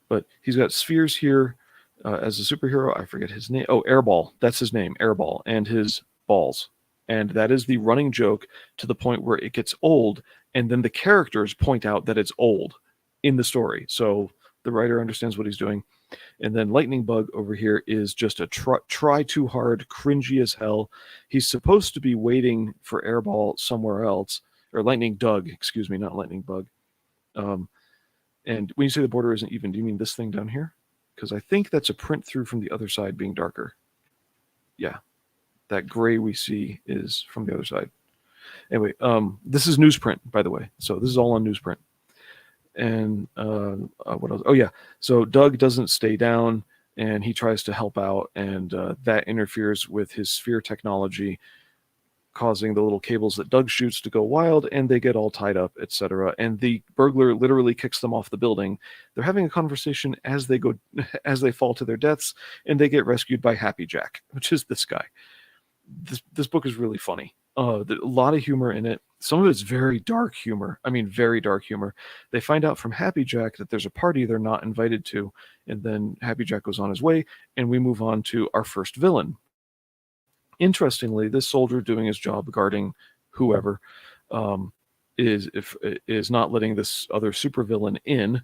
But he's got spheres here as a superhero. I forget his name. Oh, Airball. That's his name, Airball, and his balls. And that is the running joke to the point where it gets old, and then the characters point out that it's old in the story. So the writer understands what he's doing. And then Lightning Bug over here is just a try too hard, cringy as hell. He's supposed to be waiting for Airball somewhere else, or Lightning Doug, excuse me, not Lightning Bug. And when you say the border isn't even, do you mean this thing down here? Because I think that's a print through from the other side being darker. Yeah. That gray we see is from the other side. Anyway, this is newsprint, by the way. So this is all on newsprint. And what else? Oh, yeah. So Doug doesn't stay down, and he tries to help out, and that interferes with his sphere technology, causing the little cables that Doug shoots to go wild, and they get all tied up, etc. And the burglar literally kicks them off the building. They're having a conversation as they fall to their deaths, and they get rescued by Happy Jack, which is this guy. This book is really funny. A lot of humor in it. Some of it's very dark humor. I mean, very dark humor. They find out from Happy Jack that there's a party they're not invited to, and then Happy Jack goes on his way, and we move on to our first villain. Interestingly, this soldier doing his job guarding whoever is not letting this other supervillain in.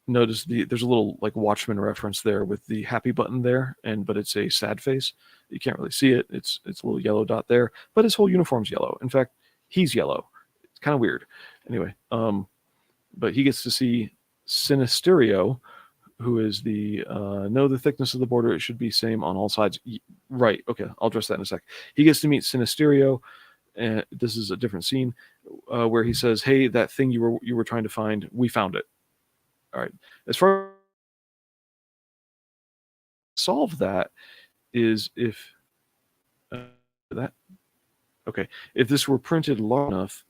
Notice there's a little like Watchmen reference there with the happy button there, but it's a sad face. You can't really see it. It's a little yellow dot there, but his whole uniform's yellow. In fact, he's yellow. It's kind of weird. Anyway, but he gets to see Sinisterio, who is the thickness of the border. It should be same on all sides. Right. Okay. I'll address that in a sec. He gets to meet Sinisterio. And this is a different scene where he says, "Hey, that thing you were trying to find, we found it." All right. As far as solve that is if if this were printed large enough,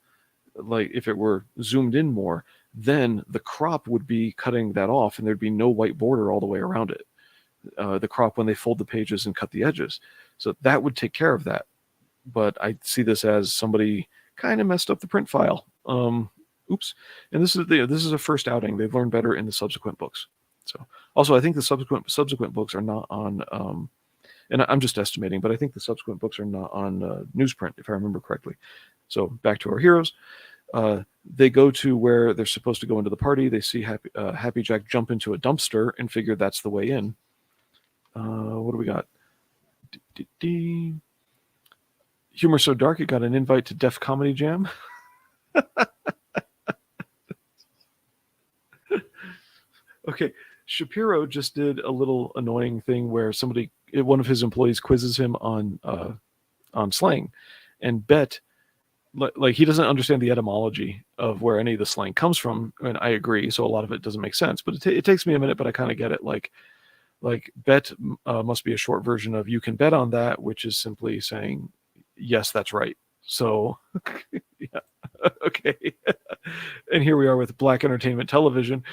like if it were zoomed in more, then the crop would be cutting that off, and there'd be no white border all the way around it. The crop when they fold the pages and cut the edges, so that would take care of that. But I see this as somebody kind of messed up the print file. Oops. And this is a first outing. They've learned better in the subsequent books. So also, I think the subsequent books are not on, and I'm just estimating, but I think the subsequent books are not on newsprint, if I remember correctly. So back to our heroes. They go to where they're supposed to go into the party. They see Happy Jack jump into a dumpster and figure that's the way in. What do we got? Humor so dark it got an invite to Def Comedy Jam. Okay, Shapiro just did a little annoying thing where one of his employees quizzes him on slang, and Bet, like he doesn't understand the etymology of where any of the slang comes from, and I agree. So a lot of it doesn't make sense, but it takes me a minute, but I kind of get it. Like bet must be a short version of "you can bet on that," which is simply saying, "Yes, that's right." So yeah, okay. And here we are with Black Entertainment Television.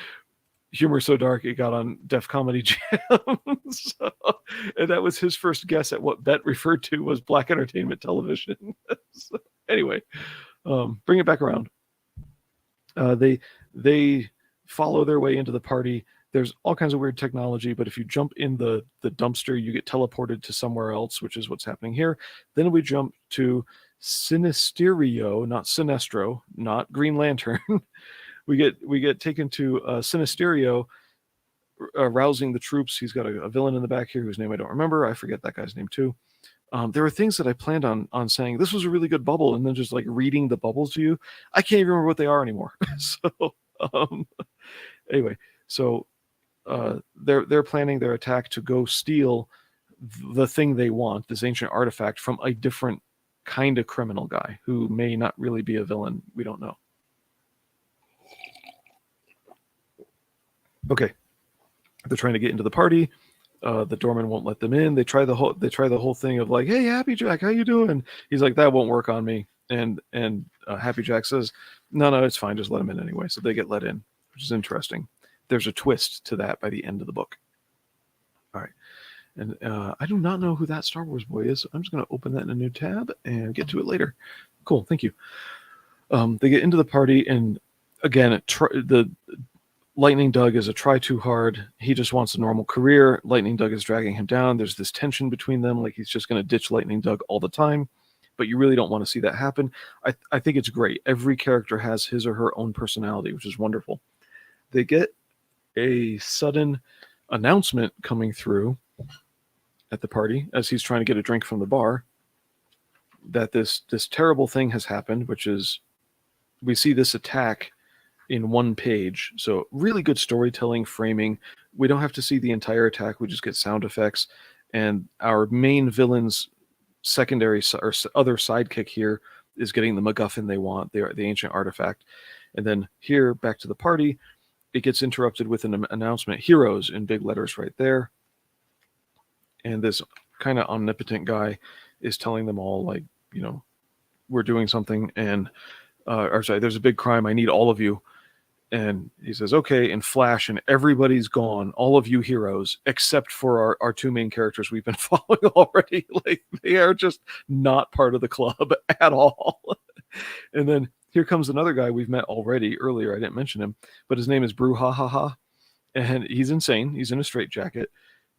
Humor so dark it got on Def Comedy Jam. And that was his first guess at what Bet referred to was Black Entertainment Television. So, anyway, bring it back around. They follow their way into the party. There's all kinds of weird technology, but if you jump in the dumpster, you get teleported to somewhere else, which is what's happening here. Then we jump to Sinisterio, not Sinestro, not Green Lantern. We get taken to Sinisterio rousing the troops. He's got a villain in the back here whose name I don't remember. I forget that guy's name too. There were things that I planned on saying this was a really good bubble, and then just like reading the bubbles to you. I can't even remember what they are anymore. So anyway, so they're planning their attack to go steal the thing they want, this ancient artifact, from a different kind of criminal guy who may not really be a villain. We don't know. Okay, they're trying to get into the party. The doorman won't let them in. They try the whole thing of like, "Hey, Happy Jack, how you doing?" He's like, "That won't work on me." And Happy Jack says, "No, it's fine. Just let him in anyway." So they get let in, which is interesting. There's a twist to that by the end of the book. All right. And I do not know who that Star Wars boy is. So I'm just going to open that in a new tab and get to it later. Cool. Thank you. They get into the party, and again, the Lightning Doug is a try too hard. He just wants a normal career. Lightning Doug is dragging him down. There's this tension between them, like he's just going to ditch Lightning Doug all the time. But you really don't want to see that happen. I think it's great. Every character has his or her own personality, which is wonderful. They get a sudden announcement coming through at the party as he's trying to get a drink from the bar that this terrible thing has happened, which is we see this attack in one page. So really good storytelling, framing. We don't have to see the entire attack. We just get sound effects. And our main villain's secondary or other sidekick here is getting the MacGuffin they want, the ancient artifact. And then here, back to the party, it gets interrupted with an announcement, heroes, in big letters right there. And this kind of omnipotent guy is telling them all, like, you know, we're doing something, and there's a big crime. I need all of you. And he says, okay, and flash, and everybody's gone, all of you heroes, except for our two main characters we've been following already. Like, they are just not part of the club at all. And then here comes another guy we've met already earlier. I didn't mention him, but his name is Brouhaha, and he's insane. He's in a straitjacket,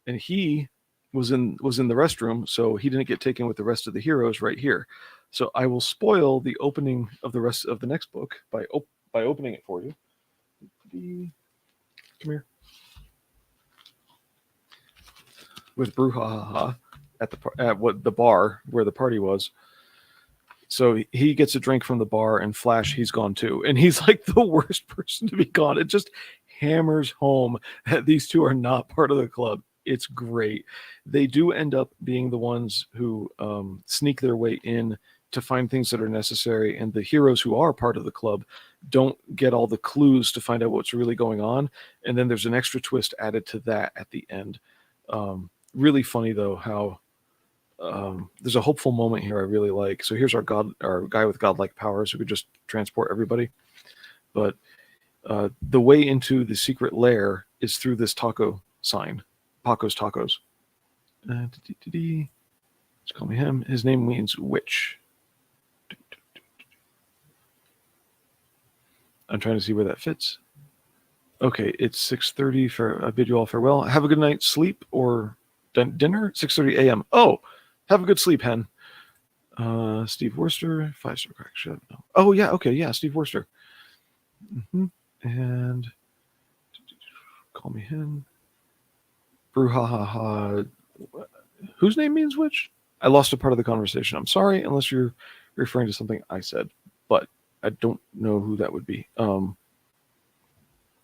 and he was in the restroom, so he didn't get taken with the rest of the heroes right here. So I will spoil the opening of the rest of the next book by opening it for you. Come here. With Brouhaha at the bar where the party was. So he gets a drink from the bar, and Flash, he's gone too. And he's like the worst person to be gone. It just hammers home that these two are not part of the club. It's great. They do end up being the ones who sneak their way in to find things that are necessary, and the heroes who are part of the club don't get all the clues to find out what's really going on. And then there's an extra twist added to that at the end. Really funny though how there's a hopeful moment here I really like. So here's our guy with godlike powers who could just transport everybody. But the way into the secret lair is through this taco sign, Paco's Tacos. Let's call me him. His name means witch. I'm trying to see where that fits. Okay, it's 6:30. I bid you all farewell. Have a good night's sleep or dinner. 6:30 a.m. Oh, have a good sleep, hen. Steve Worcester, 5-star crack shot. Oh yeah, okay, yeah, Steve Worcester. And call me hen. Brouhaha. Whose name means which? I lost a part of the conversation. I'm sorry, unless you're referring to something I said, but I don't know who that would be.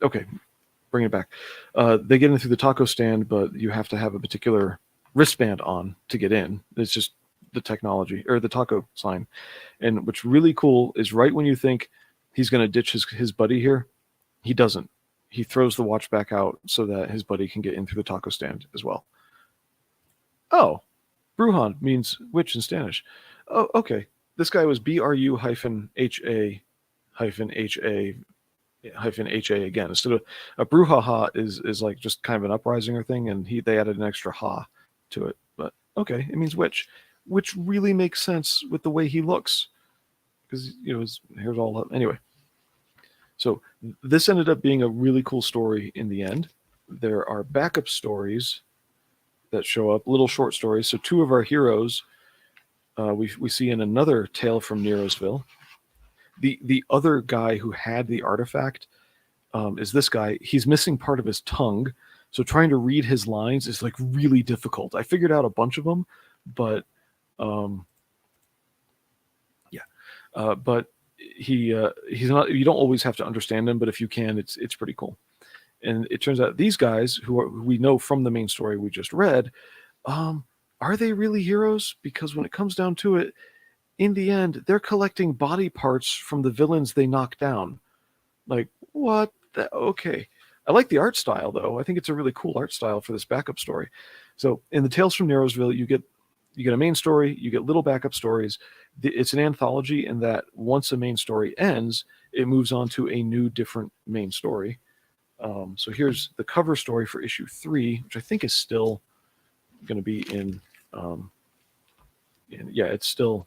Okay, bring it back. They get in through the taco stand, but you have to have a particular wristband on to get in. It's just the technology, or the taco sign. And what's really cool is right when you think he's going to ditch his buddy here, he doesn't. He throws the watch back out so that his buddy can get in through the taco stand as well. Oh, Bruhan means witch in Spanish. Oh, okay. This guy was BRU-HA-HA again. Instead of a brouhaha is like just kind of an uprising or thing, and they added an extra ha to it. But okay, it means witch, which really makes sense with the way he looks, because his hair's all up. Anyway, so this ended up being a really cool story in the end. There are backup stories that show up, little short stories. So two of our heroes we see in another tale from Neroesville. The other guy who had the artifact is this guy. He's missing part of his tongue, So trying to read his lines is like really difficult. I figured out a bunch of them, but but he's not. You don't always have to understand him, but if you can, it's pretty cool. And it turns out these guys who we know from the main story we just read, are they really heroes? Because when it comes down to it, in the end, they're collecting body parts from the villains they knock down. Like, what? Okay. I like the art style, though. I think it's a really cool art style for this backup story. So in the Tales from Neroesville, you get a main story, you get little backup stories. It's an anthology in that once a main story ends, it moves on to a new, different main story. So here's the cover story for issue 3, which I think is still going to be in it's still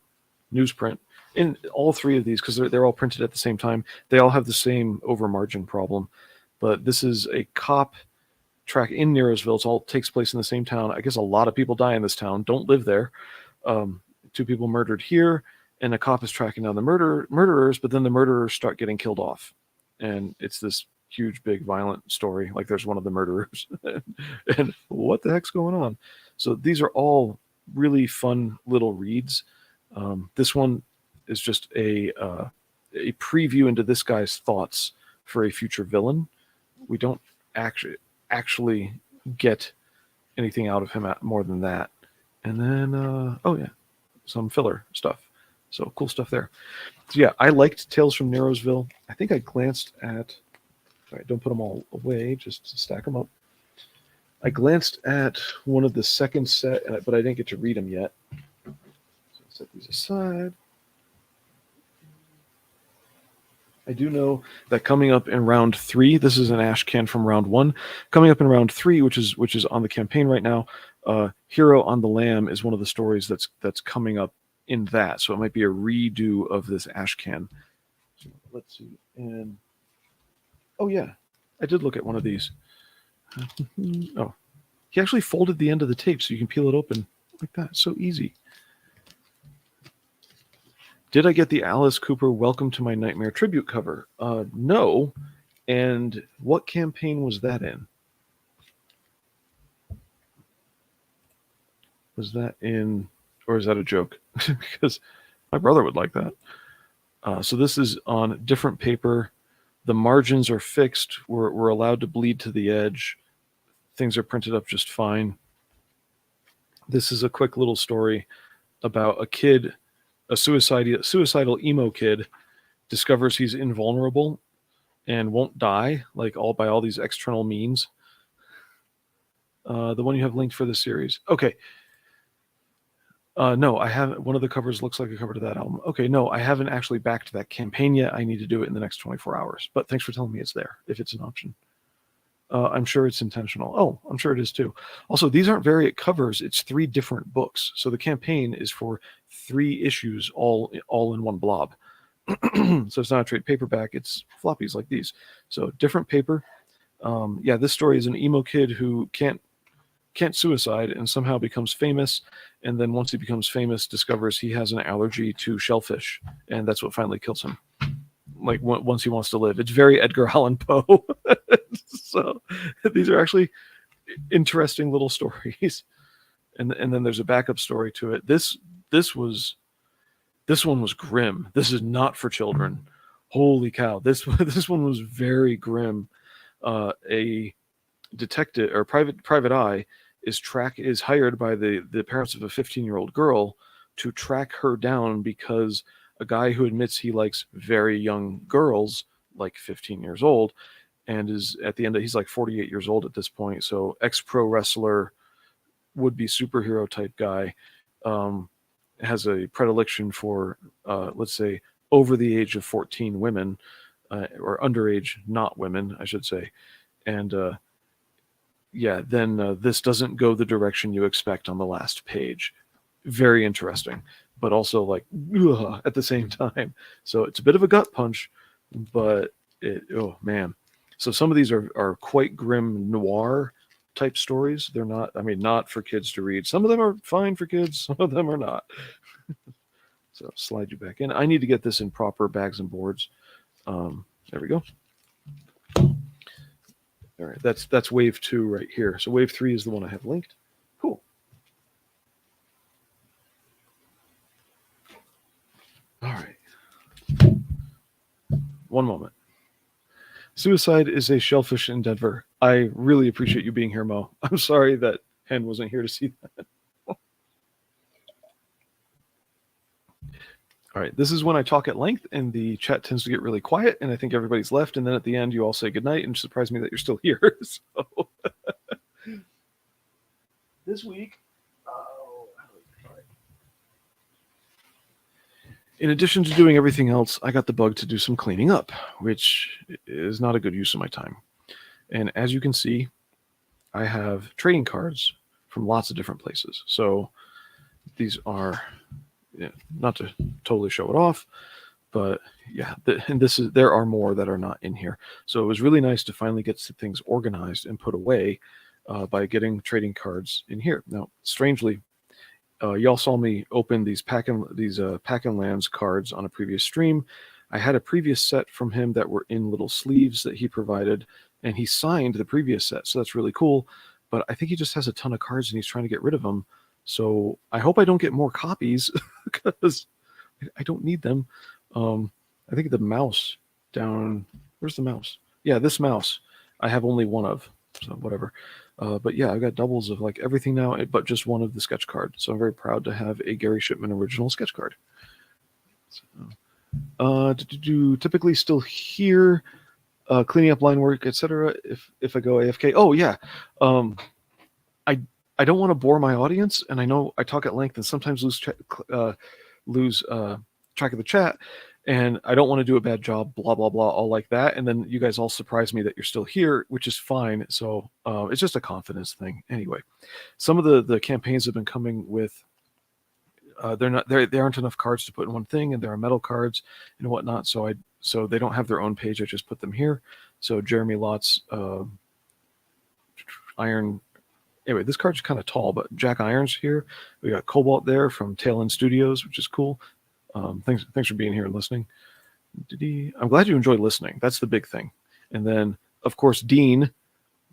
newsprint in all 3 of these because they're all printed at the same time. They all have the same over margin problem, but this is a cop track in Neroesville. It all takes place in the same town. I guess a lot of people die in this town, don't live there. 2 people murdered here, and a cop is tracking down the murderers, but then the murderers start getting killed off, and it's this huge, big, violent story. Like there's one of the murderers, and what the heck's going on? So these are all really fun little reads. This one is just a preview into this guy's thoughts for a future villain. We don't actually get anything out of him more than that. And then, some filler stuff. So cool stuff there. So yeah, I liked Tales from Neroesville. I think I glanced at, sorry, don't put them all away, just stack them up. I glanced at one of the second set, but I didn't get to read them yet. So set these aside. I do know that coming up in round 3, this is an ash can from round 1. Coming up in round 3, which is on the campaign right now, Hero on the Lam is one of the stories that's coming up in that. So it might be a redo of this ash can. So let's see. And oh yeah, I did look at one of these. Oh, he actually folded the end of the tape so you can peel it open like that. So easy. Did I get the Alice Cooper Welcome to My Nightmare tribute cover? No. And what campaign was that in? Was that in, or is that a joke? Because my brother would like that. So this is on different paper. The margins are fixed. We're allowed to bleed to the edge. Things are printed up just fine. This is a quick little story about a kid, a suicidal emo kid, discovers he's invulnerable and won't die, like by all these external means. The one you have linked for the series. Okay. No, I haven't. One of the covers looks like a cover to that album. Okay, no, I haven't actually backed that campaign yet. I need to do it in the next 24 hours. But thanks for telling me it's there, if it's an option. I'm sure it's intentional. Oh, I'm sure it is too. Also, these aren't variant covers. It's 3 different books. So the campaign is for 3 issues all in one blob. So it's not a trade paperback. It's floppies like these. So different paper. Yeah, this story is an emo kid who can't suicide and somehow becomes famous, and then once he becomes famous discovers he has an allergy to shellfish, and that's what finally kills him, like once he wants to live. It's very Edgar Allan Poe. So these are actually interesting little stories, and then there's a backup story to it. This one was grim. This is not for children. Holy cow, this one was very grim. A detective or private eye is hired by the parents of a 15-year-old girl to track her down because a guy who admits he likes very young girls, like 15 years old, and is at the end he's like 48 years old at this point. So ex-pro wrestler, would-be superhero type guy, has a predilection for let's say over the age of 14 women, or underage not women, I should say. And then this doesn't go the direction you expect on the last page. Very interesting, but also like at the same time. So it's a bit of a gut punch, but oh man. So some of these are quite grim noir type stories. They're not for kids to read. Some of them are fine for kids. Some of them are not. So slide you back in. I need to get this in proper bags and boards. There we go. There All right, that's wave 2 right here. So wave 3 is the one I have linked. Cool. All right. One moment. Suicide is a shellfish in Denver. I really appreciate you being here, Mo. I'm sorry that Hen wasn't here to see that. All right, this is when I talk at length and the chat tends to get really quiet and I think everybody's left, and then at the end you all say goodnight and surprise me that you're still here. So this week, in addition to doing everything else, I got the bug to do some cleaning up, which is not a good use of my time. And as you can see, I have trading cards from lots of different places. So these are, not to totally show it off, but yeah, and there are more that are not in here. So it was really nice to finally get things organized and put away by getting trading cards in here. Now, strangely, y'all saw me open these Pack and Lands cards on a previous stream. I had a previous set from him that were in little sleeves that he provided, and he signed the previous set, so that's really cool. But I think he just has a ton of cards and he's trying to get rid of them. So I hope I don't get more copies because I don't need them. I think the mouse down, where's the mouse? Yeah, this mouse I have only one of, so whatever. But yeah, I've got doubles of like everything now, but just one of the sketch card. So I'm very proud to have a Gary Shipman original sketch card. So, typically still here, cleaning up line work, etc. If I go AFK. Oh yeah, I don't want to bore my audience, and I know I talk at length and sometimes lose track of the chat, and I don't want to do a bad job, blah, blah, blah, all like that. And then you guys all surprise me that you're still here, which is fine. So it's just a confidence thing. Anyway, some of the campaigns have been coming with, there aren't enough cards to put in one thing, and there are metal cards and whatnot. So they don't have their own page. I just put them here. So Jeremy Lott's Iron. Anyway, this card's kind of tall, but Jack Irons here. We got Cobalt there from Tail End Studios, which is cool. Thanks for being here and listening. I'm glad you enjoyed listening. That's the big thing. And then, of course, Dean.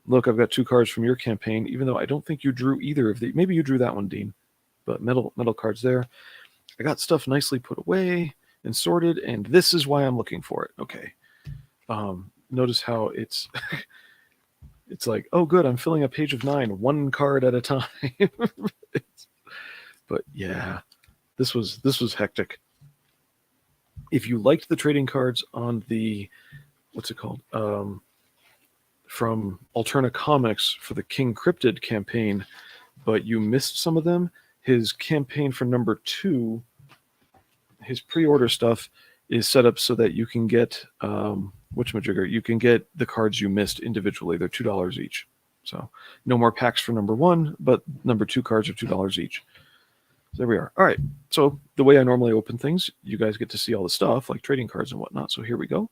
Look, I've got 2 cards from your campaign, even though I don't think you drew either of the. Maybe you drew that one, Dean. But metal cards there. I got stuff nicely put away and sorted, and this is why I'm looking for it. Okay. Notice how it's it's like, oh good, I'm filling a page of 9, 1 card at a time. But yeah, this was hectic. If you liked the trading cards on the, what's it called? From Alterna Comics for the King Cryptid campaign, but you missed some of them, his campaign for number 2, his pre-order stuff is set up so that you can get you can get the cards you missed individually. They're $2 each. So no more packs for number 1, but number 2 cards are $2 each. So there we are. All right. So the way I normally open things, you guys get to see all the stuff like trading cards and whatnot. So here we go.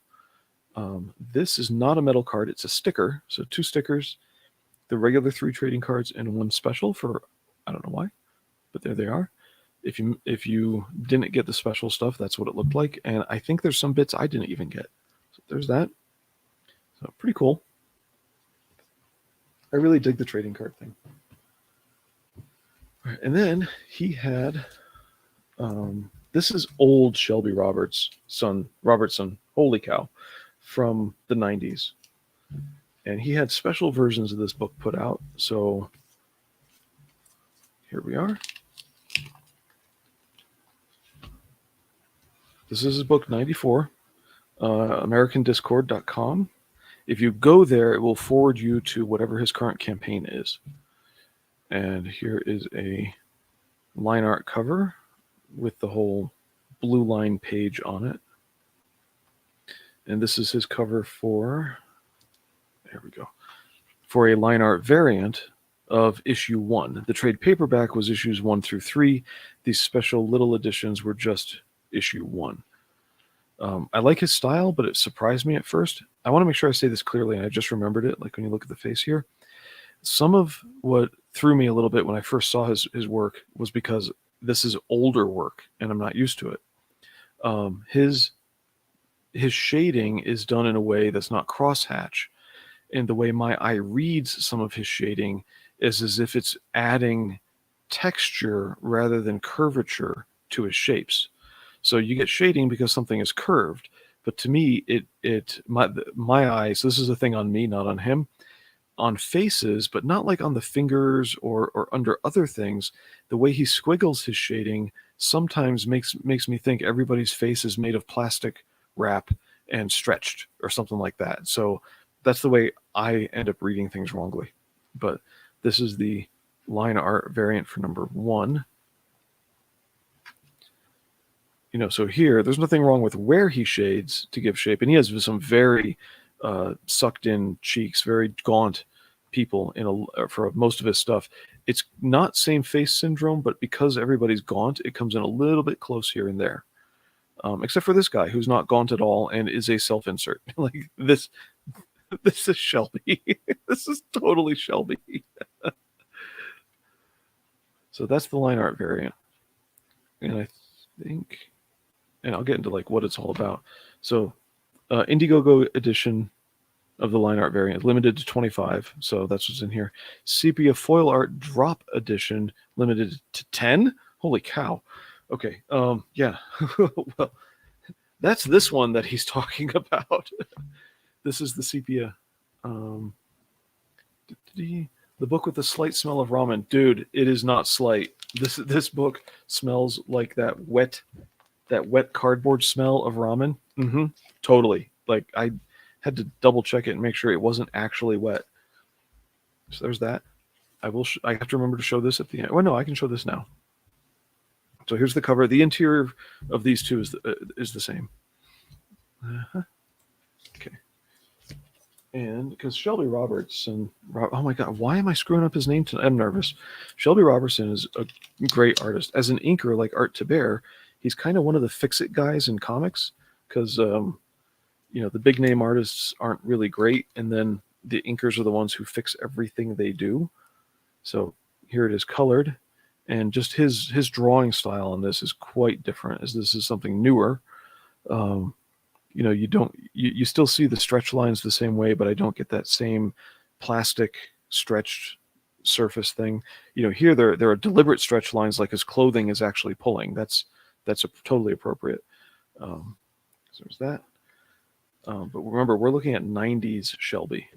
This is not a metal card. It's a sticker. So 2 stickers, the regular 3 trading cards, and 1 special for, I don't know why, but there they are. If you didn't get the special stuff, that's what it looked like. And I think there's some bits I didn't even get. So there's that. So pretty cool. I really dig the trading card thing. All right, and then he had, this is old Shelby Robertson, holy cow, from the 90s. And he had special versions of this book put out. So here we are. This is his book 94, AmericanDiscord.com. If you go there, it will forward you to whatever his current campaign is. And here is a line art cover with the whole blue line page on it. And this is his cover for, there we go, for a line art variant of issue 1. The trade paperback was issues 1 through 3. These special little editions were just issue 1. I like his style, but it surprised me at first. I want to make sure I say this clearly, and I just remembered it, like when you look at the face here. Some of what threw me a little bit when I first saw his work was because this is older work, and I'm not used to it. His shading is done in a way that's not crosshatch, And the way my eye reads some of his shading is as if it's adding texture rather than curvature to his shapes. So you get shading because something is curved. But to me, my eyes, this is a thing on me, not on him, on faces, but not like on the fingers or under other things. The way he squiggles his shading sometimes makes me think everybody's face is made of plastic wrap and stretched or something like that. So that's the way I end up reading things wrongly. But this is the line art variant for number 1. You know, so here, there's nothing wrong with where he shades to give shape. And he has some very sucked in cheeks, very gaunt people for most of his stuff. It's not same face syndrome, but because everybody's gaunt, it comes in a little bit close here and there. Except for this guy who's not gaunt at all and is a self-insert. Like this is Shelby. This is totally Shelby. So that's the line art variant. And I think, and I'll get into like what it's all about. So Indiegogo edition of the line art variant, limited to 25. So that's what's in here. Sepia foil art drop edition, limited to 10. Holy cow. Okay. Yeah. Well, that's this one that he's talking about. This is the sepia. The book with the slight smell of ramen. Dude, it is not slight. This book smells like that wet cardboard smell of ramen. Mm-hmm. Totally. Like I had to double check it and make sure it wasn't actually wet. So there's that. I have to remember to show this at the end. Well, no, I can show this now. So here's the cover. The interior of these two is the same. Okay. And because Shelby Robertson, oh my God, why am I screwing up his name tonight? I'm nervous. Shelby Robertson is a great artist. As an inker like Art to Bear, he's kind of one of the fix-it guys in comics because, you know, the big name artists aren't really great. And then the inkers are the ones who fix everything they do. So here it is colored. And just his drawing style on this is quite different, as this is something newer. You know, you still see the stretch lines the same way, but I don't get that same plastic stretched surface thing. You know, here there are deliberate stretch lines, like his clothing is actually pulling. That's totally appropriate. So there's that. But remember, we're looking at 90s Shelby.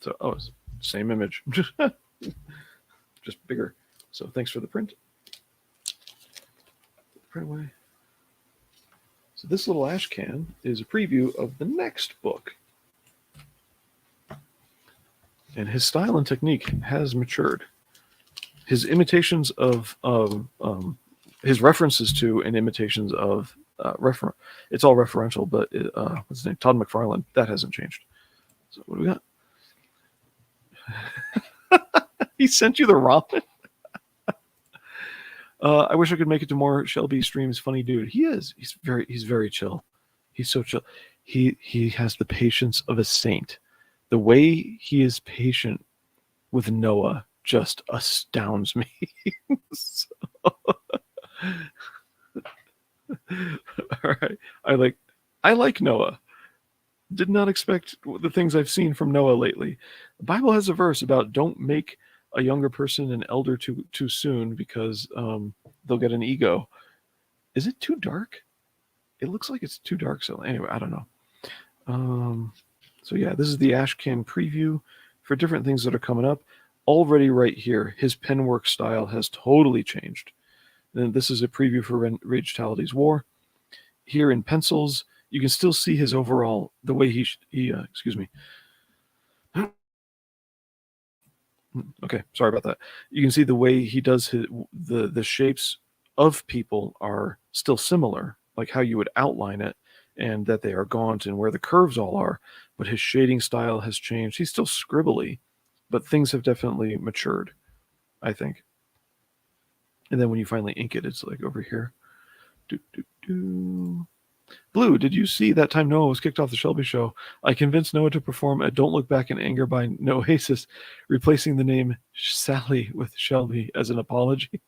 So, it's same image, just bigger. So thanks for the print. Print away. So this little ash can is a preview of the next book. And his style and technique has matured. His imitations of his references to and imitations of it's all referential, but what's his name? Todd McFarlane. That hasn't changed. So what do we got? He sent you the ramen. I wish I could make it to more Shelby streams. Funny dude. He is. He's very chill. He's so chill. He has the patience of a saint. The way he is patient with Noah just astounds me. All right. I like Noah. Did not expect the things I've seen from Noah lately. The Bible has a verse about don't make a younger person an elder too soon because they'll get an ego. Is it too dark? It looks like it's too dark. So anyway, I don't know. So yeah, this is the Ashcan preview for different things that are coming up. Already right here, his pen work style has totally changed. And this is a preview for Rage Tality's War. Here in pencils, you can still see his overall, the way he excuse me. Okay, sorry about that. You can see the way he does the shapes of people are still similar, like how you would outline it, and that they are gaunt and where the curves all are. But his shading style has changed. He's still scribbly, but things have definitely matured, I think. And then when you finally ink it, it's like over here. Blue, did you see that time Noah was kicked off the Shelby show? I convinced Noah to perform a Don't Look Back in Anger by Noasis, replacing the name Sally with Shelby as an apology.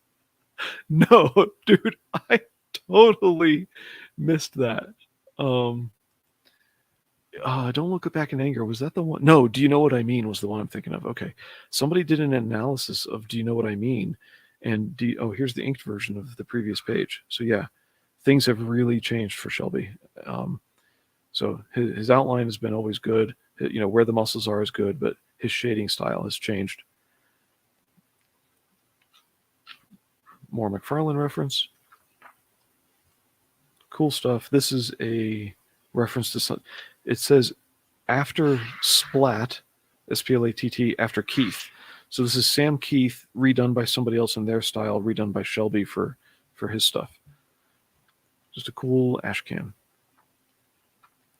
No, dude, I totally missed that. Don't Look Back in Anger. Was that the one? No, Do You Know What I Mean was the one I'm thinking of. Okay. Somebody did an analysis of Do You Know What I Mean? And here's the inked version of the previous page. So yeah, things have really changed for Shelby. So his outline has been always good. Where the muscles are is good, but his shading style has changed. More McFarlane reference. Cool stuff. This is a reference to some. It says after Splat, SPLATT, after Keith. So this is Sam Keith redone by somebody else in their style, redone by Shelby for his stuff. Just a cool ash can.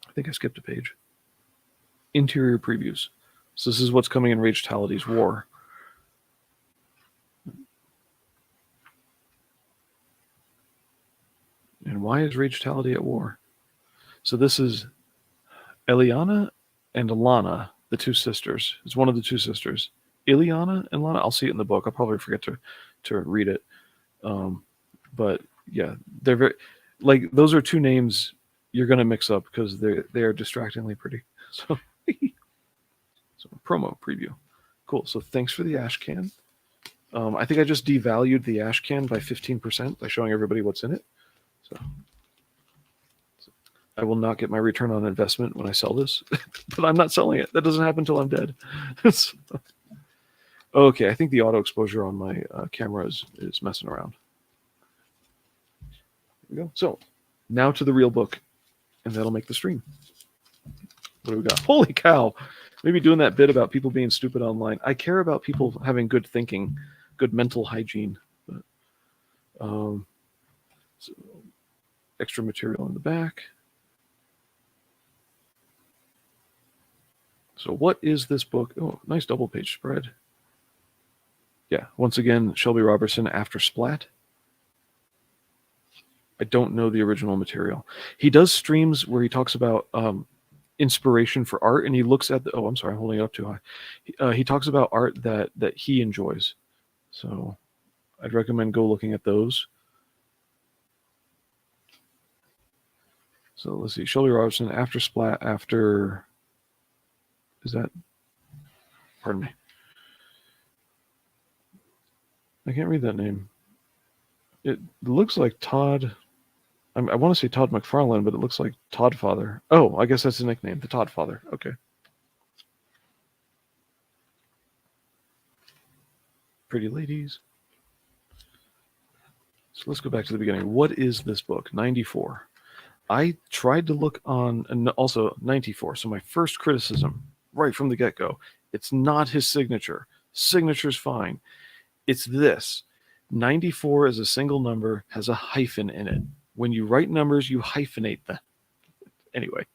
I think I skipped a page. Interior previews. So this is what's coming in Rage Tality's War. And why is Rage Tality at war? So this is Eliana and Lana, the two sisters. It's one of the two sisters. Ileana and Lana. I'll see it in the book. I'll probably forget to read it. But yeah, they're very those are two names you're gonna mix up because they're distractingly pretty. So promo preview. Cool. So thanks for the ash can. I think I just devalued the ash can by 15% by showing everybody what's in it. So I will not get my return on investment when I sell this, but I'm not selling it. That doesn't happen until I'm dead. So, okay, I think the auto exposure on my camera is messing around. There we go. So now to the real book, and that'll make the stream. What do we got? Holy cow. Maybe doing that bit about people being stupid online. I care about people having good thinking, good mental hygiene. But, so extra material in the back. So what is this book? Oh, nice double page spread. Yeah, once again, Shelby Robertson after Splat. I don't know the original material. He does streams where he talks about inspiration for art, and he looks at the, oh, I'm sorry, I'm holding it up too high. He talks about art that he enjoys. So I'd recommend go looking at those. So let's see, Shelby Robertson after Splat, after, is that, pardon me. I can't read that name. It looks like Todd, I want to say Todd McFarlane, but it looks like Todd Father. Oh, I guess that's his nickname, the Todd Father. Okay. Pretty ladies. So let's go back to the beginning. What is this book? 94. I tried to look on, and also 94. So my first criticism right from the get-go, it's not his signature. Signature's fine. It's this. 94 is a single number, has a hyphen in it. When you write numbers, you hyphenate them. Anyway.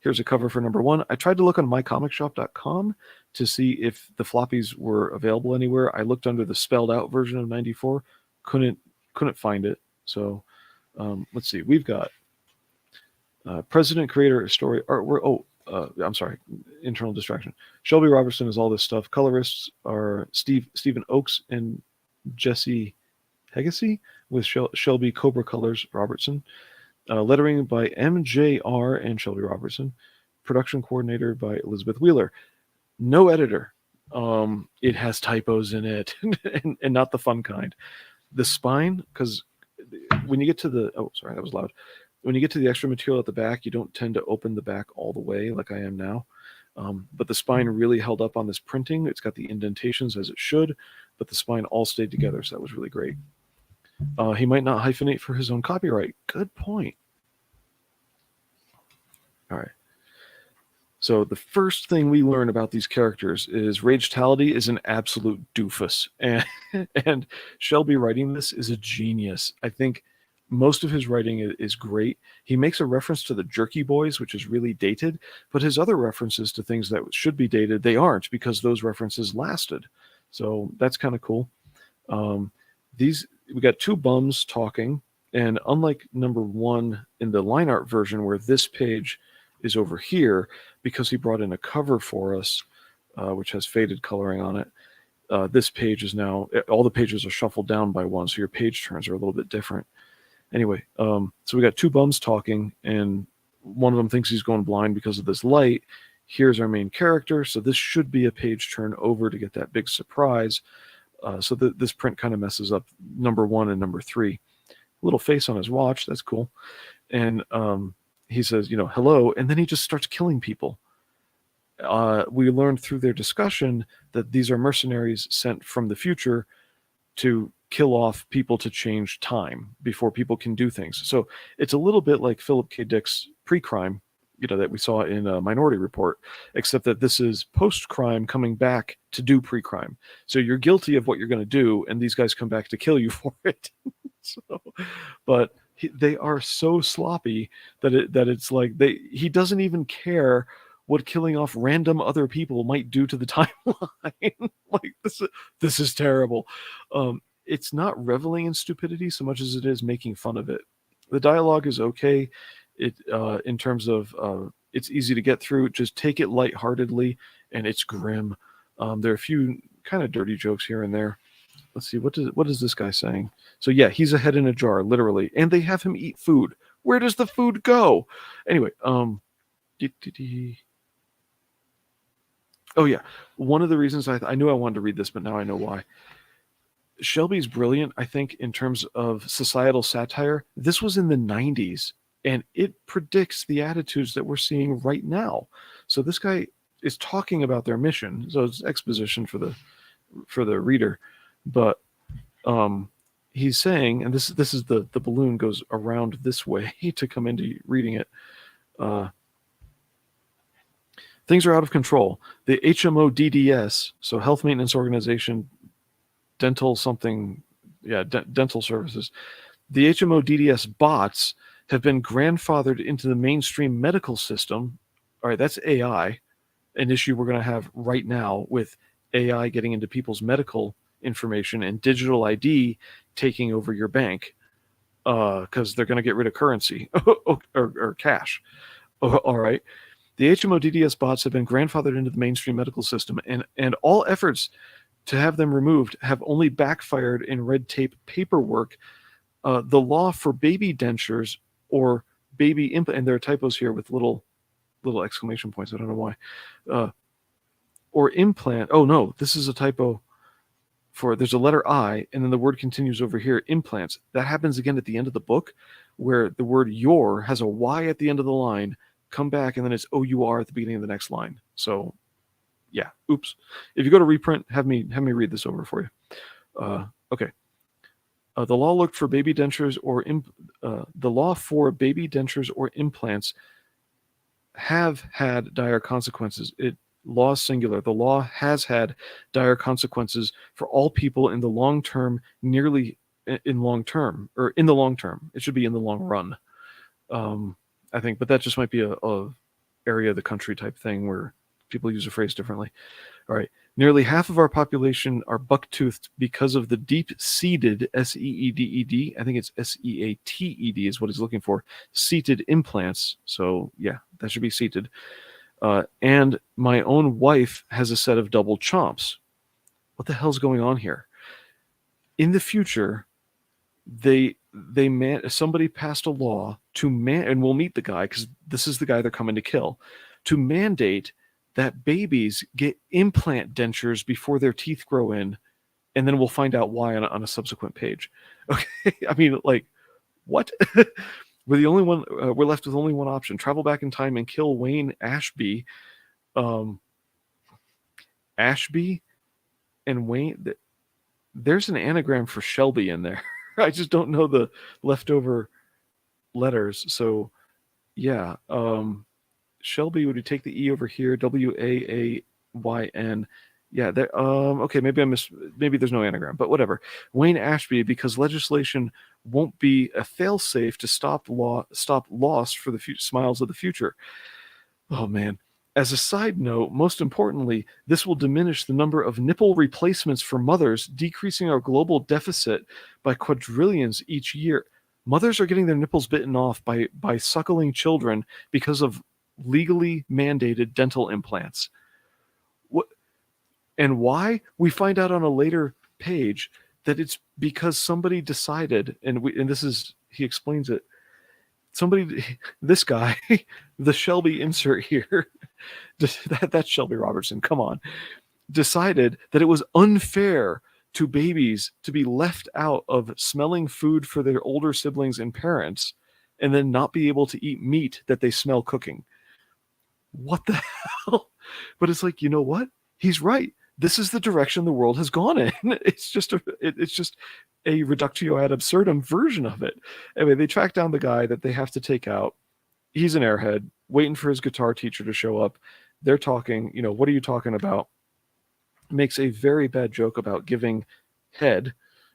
Here's a cover for number 1. I tried to look on mycomicshop.com to see if the floppies were available anywhere. I looked under the spelled out version of 94. Couldn't find it. So let's see. We've got president, creator, story, artwork. I'm sorry, internal distraction. Shelby Robertson is all this stuff. Colorists are Stephen Oakes and Jesse Hegacy with Shelby Cobra Colors Robertson. Lettering by MJR and Shelby Robertson. Production coordinator by Elizabeth Wheeler. No editor. It has typos in it and not the fun kind. The spine, because when you get to the, oh, sorry, that was loud. When you get to the extra material at the back, you don't tend to open the back all the way like I am now. But the spine really held up on this printing. It's got the indentations as it should, but the spine all stayed together, so that was really great. He might not hyphenate for his own copyright. Good point. All right. So the first thing we learn about these characters is Rage Tality is an absolute doofus. And Shelby writing this is a genius. I think most of his writing is great. He makes a reference to the Jerky Boys, which is really dated, but his other references to things that should be dated, they aren't because those references lasted. So that's kind of cool. We got two bums talking, and unlike number 1 in the line art version where this page is over here, because he brought in a cover for us, which has faded coloring on it, this page is now, all the pages are shuffled down by 1, so your page turns are a little bit different. Anyway, so we got two bums talking, and one of them thinks he's going blind because of this light. Here's our main character. So this should be a page turn over to get that big surprise. So this print kind of messes up number 1 and number 3. Little face on his watch. That's cool. And he says, hello. And then he just starts killing people. We learned through their discussion that these are mercenaries sent from the future to kill off people to change time before people can do things. So it's a little bit like Philip K. Dick's pre-crime, that we saw in Minority Report, except that this is post-crime coming back to do pre-crime. So you're guilty of what you're going to do, and these guys come back to kill you for it. But they are so sloppy that it's like he doesn't even care what killing off random other people might do to the timeline. Like this is terrible. It's not reveling in stupidity so much as it is making fun of it. The dialogue is okay. It in terms of it's easy to get through. Just take it lightheartedly, and it's grim. There are a few kind of dirty jokes here and there. Let's see, what is this guy saying? So yeah, he's a head in a jar, literally, and they have him eat food. Where does the food go? Anyway, oh yeah, one of the reasons I knew I wanted to read this, but now I know why. Shelby's brilliant, I think, in terms of societal satire. This was in the 90s, and it predicts the attitudes that we're seeing right now. So this guy is talking about their mission, so it's exposition for the reader, but he's saying, and this is the balloon goes around this way to come into reading it. Things are out of control. The HMO DDS, so Health Maintenance Organization, dental something, dental services. The HMO DDS bots have been grandfathered into the mainstream medical system. All right, that's AI, an issue we're going to have right now with AI getting into people's medical information and digital ID taking over your bank because they're going to get rid of currency or cash. All right. The HMO DDS bots have been grandfathered into the mainstream medical system, and all efforts to have them removed have only backfired in red tape paperwork. The law for baby dentures or baby implant, and there are typos here with little exclamation points. I don't know why. Or implant. Oh no, this is a typo. There's a letter I, and then the word continues over here. Implants. That happens again at the end of the book, where the word your has a Y at the end of the line. Come back, and then it's OUR at the beginning of the next line. So, yeah, oops. If you go to reprint, have me read this over for you. Okay. The law looked for baby dentures or the law for baby dentures or implants have had dire consequences. Law singular. The law has had dire consequences for all people in the long term. Nearly in long term, or in the long term. It should be in the long run. I think, but that just might be a area of the country type thing where people use a phrase differently. All right. Nearly half of our population are buck-toothed because of the deep-seated, S-E-E-D-E-D, I think it's S-E-A-T-E-D is what he's looking for, seated implants. So, yeah, that should be seated. And my own wife has a set of double chomps. What the hell's going on here? In the future, somebody passed a law and we'll meet the guy because this is the guy they're coming to kill, to mandate that babies get implant dentures before their teeth grow in, and then we'll find out why on a subsequent page. Okay, I mean, like, what? We're the only one. We're left with only one option: travel back in time and kill Wayne Ashby. Ashby and Wayne. There's an anagram for Shelby in there. I just don't know the leftover letters. So, yeah. Shelby, would you take the E over here? W-A-A-Y-N. Yeah. Okay. Maybe there's no anagram, but whatever. Wayne Ashby, because legislation won't be a fail-safe to stop loss for the smiles of the future. Oh man. As a side note, most importantly, this will diminish the number of nipple replacements for mothers, decreasing our global deficit by quadrillions each year. Mothers are getting their nipples bitten off by suckling children because of legally mandated dental implants. What and why? We find out on a later page that it's because somebody decided, and this is, he explains it, this guy, the Shelby insert here, that's Shelby Robertson, come on, decided that it was unfair to babies to be left out of smelling food for their older siblings and parents and then not be able to eat meat that they smell cooking. What the hell? But it's like, you know what? He's right. This is the direction the world has gone in. It's just a reductio ad absurdum version of it. Anyway, they track down the guy that they have to take out. He's an airhead, waiting for his guitar teacher to show up. They're talking, what are you talking about? Makes a very bad joke about giving head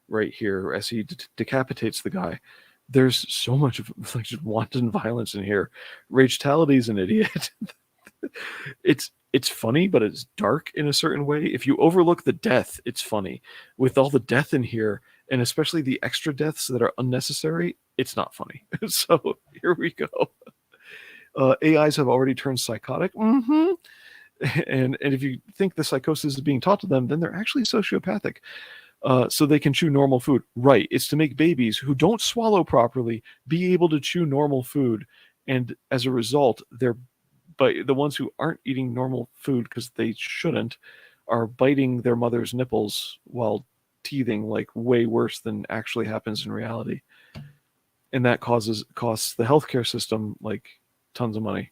right here as he decapitates the guy. There's so much of like just wanton violence in here. Rage-tality's an idiot. It's funny, but it's dark in a certain way. If you overlook the death, it's funny. With all the death in here, and especially the extra deaths that are unnecessary, it's not funny. So here we go. AIs have already turned psychotic. Mm-hmm. And if you think the psychosis is being taught to them, then they're actually sociopathic. So they can chew normal food. Right. It's to make babies who don't swallow properly be able to chew normal food. And as a result, but the ones who aren't eating normal food because they shouldn't are biting their mother's nipples while teething, like way worse than actually happens in reality. And that costs the healthcare system like tons of money.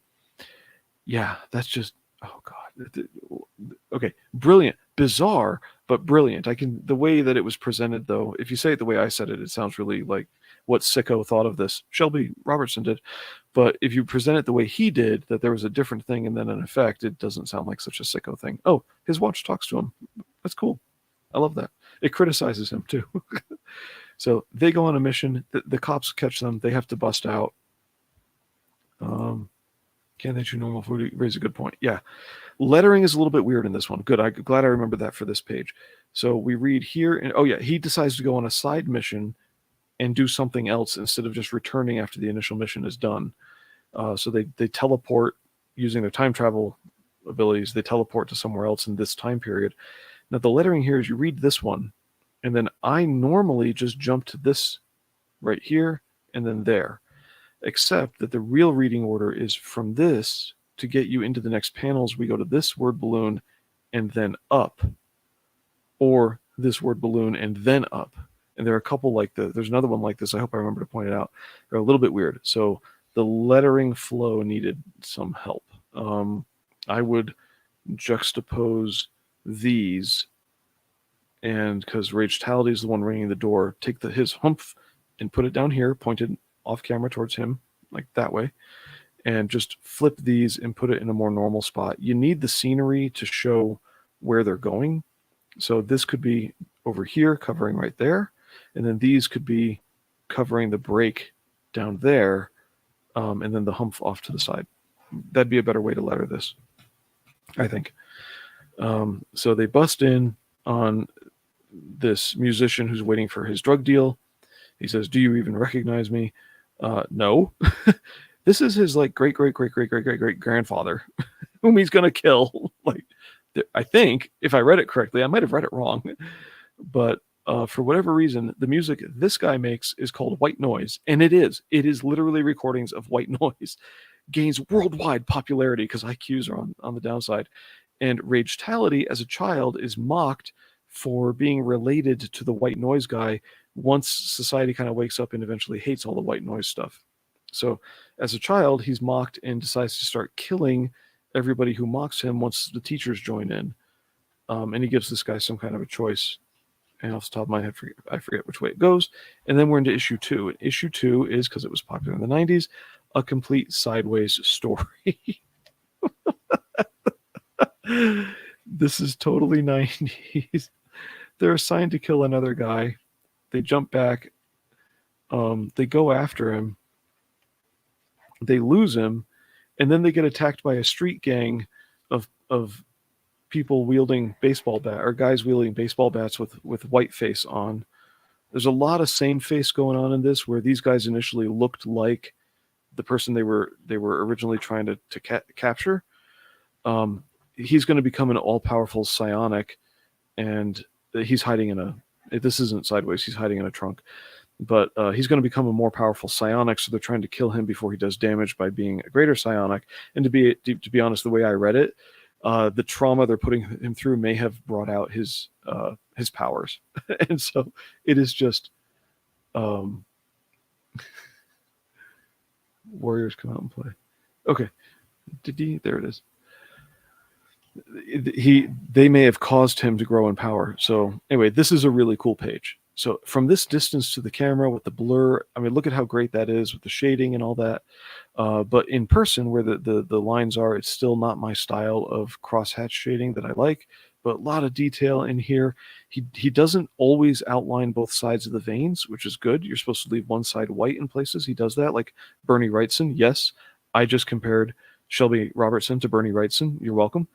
Yeah, that's just, oh God. Okay, brilliant, bizarre, but brilliant. The way that it was presented, though, if you say it the way I said it, it sounds really like what sicko thought of this. Shelby Robertson did. But if you present it the way he did, that there was a different thing and then an effect, it doesn't sound like such a sicko thing. Oh, his watch talks to him. That's cool. I love that. It criticizes him, too. So they go on a mission. The cops catch them. They have to bust out. Can they chew normal food? You raise a good point. Yeah. Lettering is a little bit weird in this one. Good. I'm glad I remembered that for this page. So we read here. And oh, yeah. He decides to go on a side mission and do something else instead of just returning after the initial mission is done. So they teleport using their time travel abilities. They teleport to somewhere else in this time period. Now, the lettering here is you read this one, and then I normally just jump to this right here and then there, except that the real reading order is from this to get you into the next panels. We go to this word balloon and then up, or this word balloon and then up. And there are a couple like there's another one like this. I hope I remember to point it out. They're a little bit weird. So the lettering flow needed some help. I would juxtapose these, and because Rage-tality is the one ringing the door, take his humph and put it down here, pointed off camera towards him, like that way, and just flip these and put it in a more normal spot. You need the scenery to show where they're going. So this could be over here, covering right there. And then these could be covering the break down there, and then the humph off to the side. That'd be a better way to letter this, I think. So they bust in on this musician who's waiting for his drug deal. He says, "Do you even recognize me?" No. This is his like great grandfather, whom he's gonna kill. Like, I think if I read it correctly, I might have read it wrong, but for whatever reason, the music this guy makes is called white noise, and it is literally recordings of white noise. Gains worldwide popularity because IQs are on the downside, and Rage-tality as a child is mocked for being related to the white noise guy once society kind of wakes up and eventually hates all the white noise stuff. So as a child, he's mocked and decides to start killing everybody who mocks him once the teachers join in. And he gives this guy some kind of a choice. And off the top of my head, I forget which way it goes. And then we're into issue 2. And issue 2 is, because it was popular in the 90s, a complete sideways story. This is totally 90s. They're assigned to kill another guy. They jump back. They go after him. They lose him. And then they get attacked by a street gang of people wielding baseball bat, or guys wielding baseball bats with white face on. There's a lot of same face going on in this, where these guys initially looked like the person they were originally trying to capture. He's going to become an all-powerful psionic, and he's hiding in this isn't sideways, he's hiding in a trunk. but he's going to become a more powerful psionic, so they're trying to kill him before he does damage by being a greater psionic. And to be honest, the way I read it, the trauma they're putting him through may have brought out his powers. And so it is just warriors come out and play. Okay, there it is. They may have caused him to grow in power. So anyway, this is a really cool page. So from this distance to the camera with the blur, I mean, look at how great that is with the shading and all that. But in person, where the lines are, it's still not my style of crosshatch shading that I like. But a lot of detail in here. He doesn't always outline both sides of the veins, which is good. You're supposed to leave one side white in places. He does that, like Bernie Wrightson. Yes, I just compared Shelby Robertson to Bernie Wrightson. You're welcome.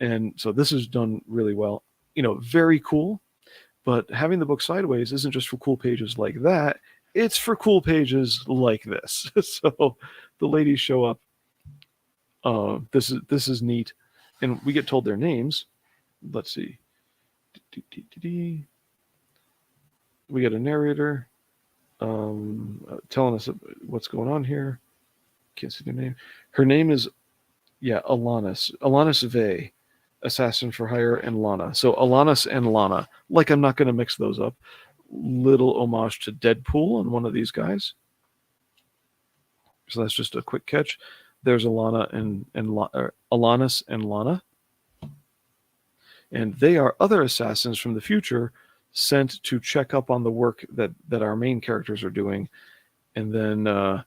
And so this is done really well. You know, very cool. But having the book sideways isn't just for cool pages like that. It's for cool pages like this. So the ladies show up. This is neat. And we get told their names. Let's see. We get a narrator telling us what's going on here. Can't see their name. Her name is, Alanis Vey, Assassin for Hire, and Lana. So Alanis and Lana. Like, I'm not going to mix those up. Little homage to Deadpool on one of these guys. So that's just a quick catch. There's Alanis and Lana. And they are other assassins from the future sent to check up on the work that our main characters are doing. And then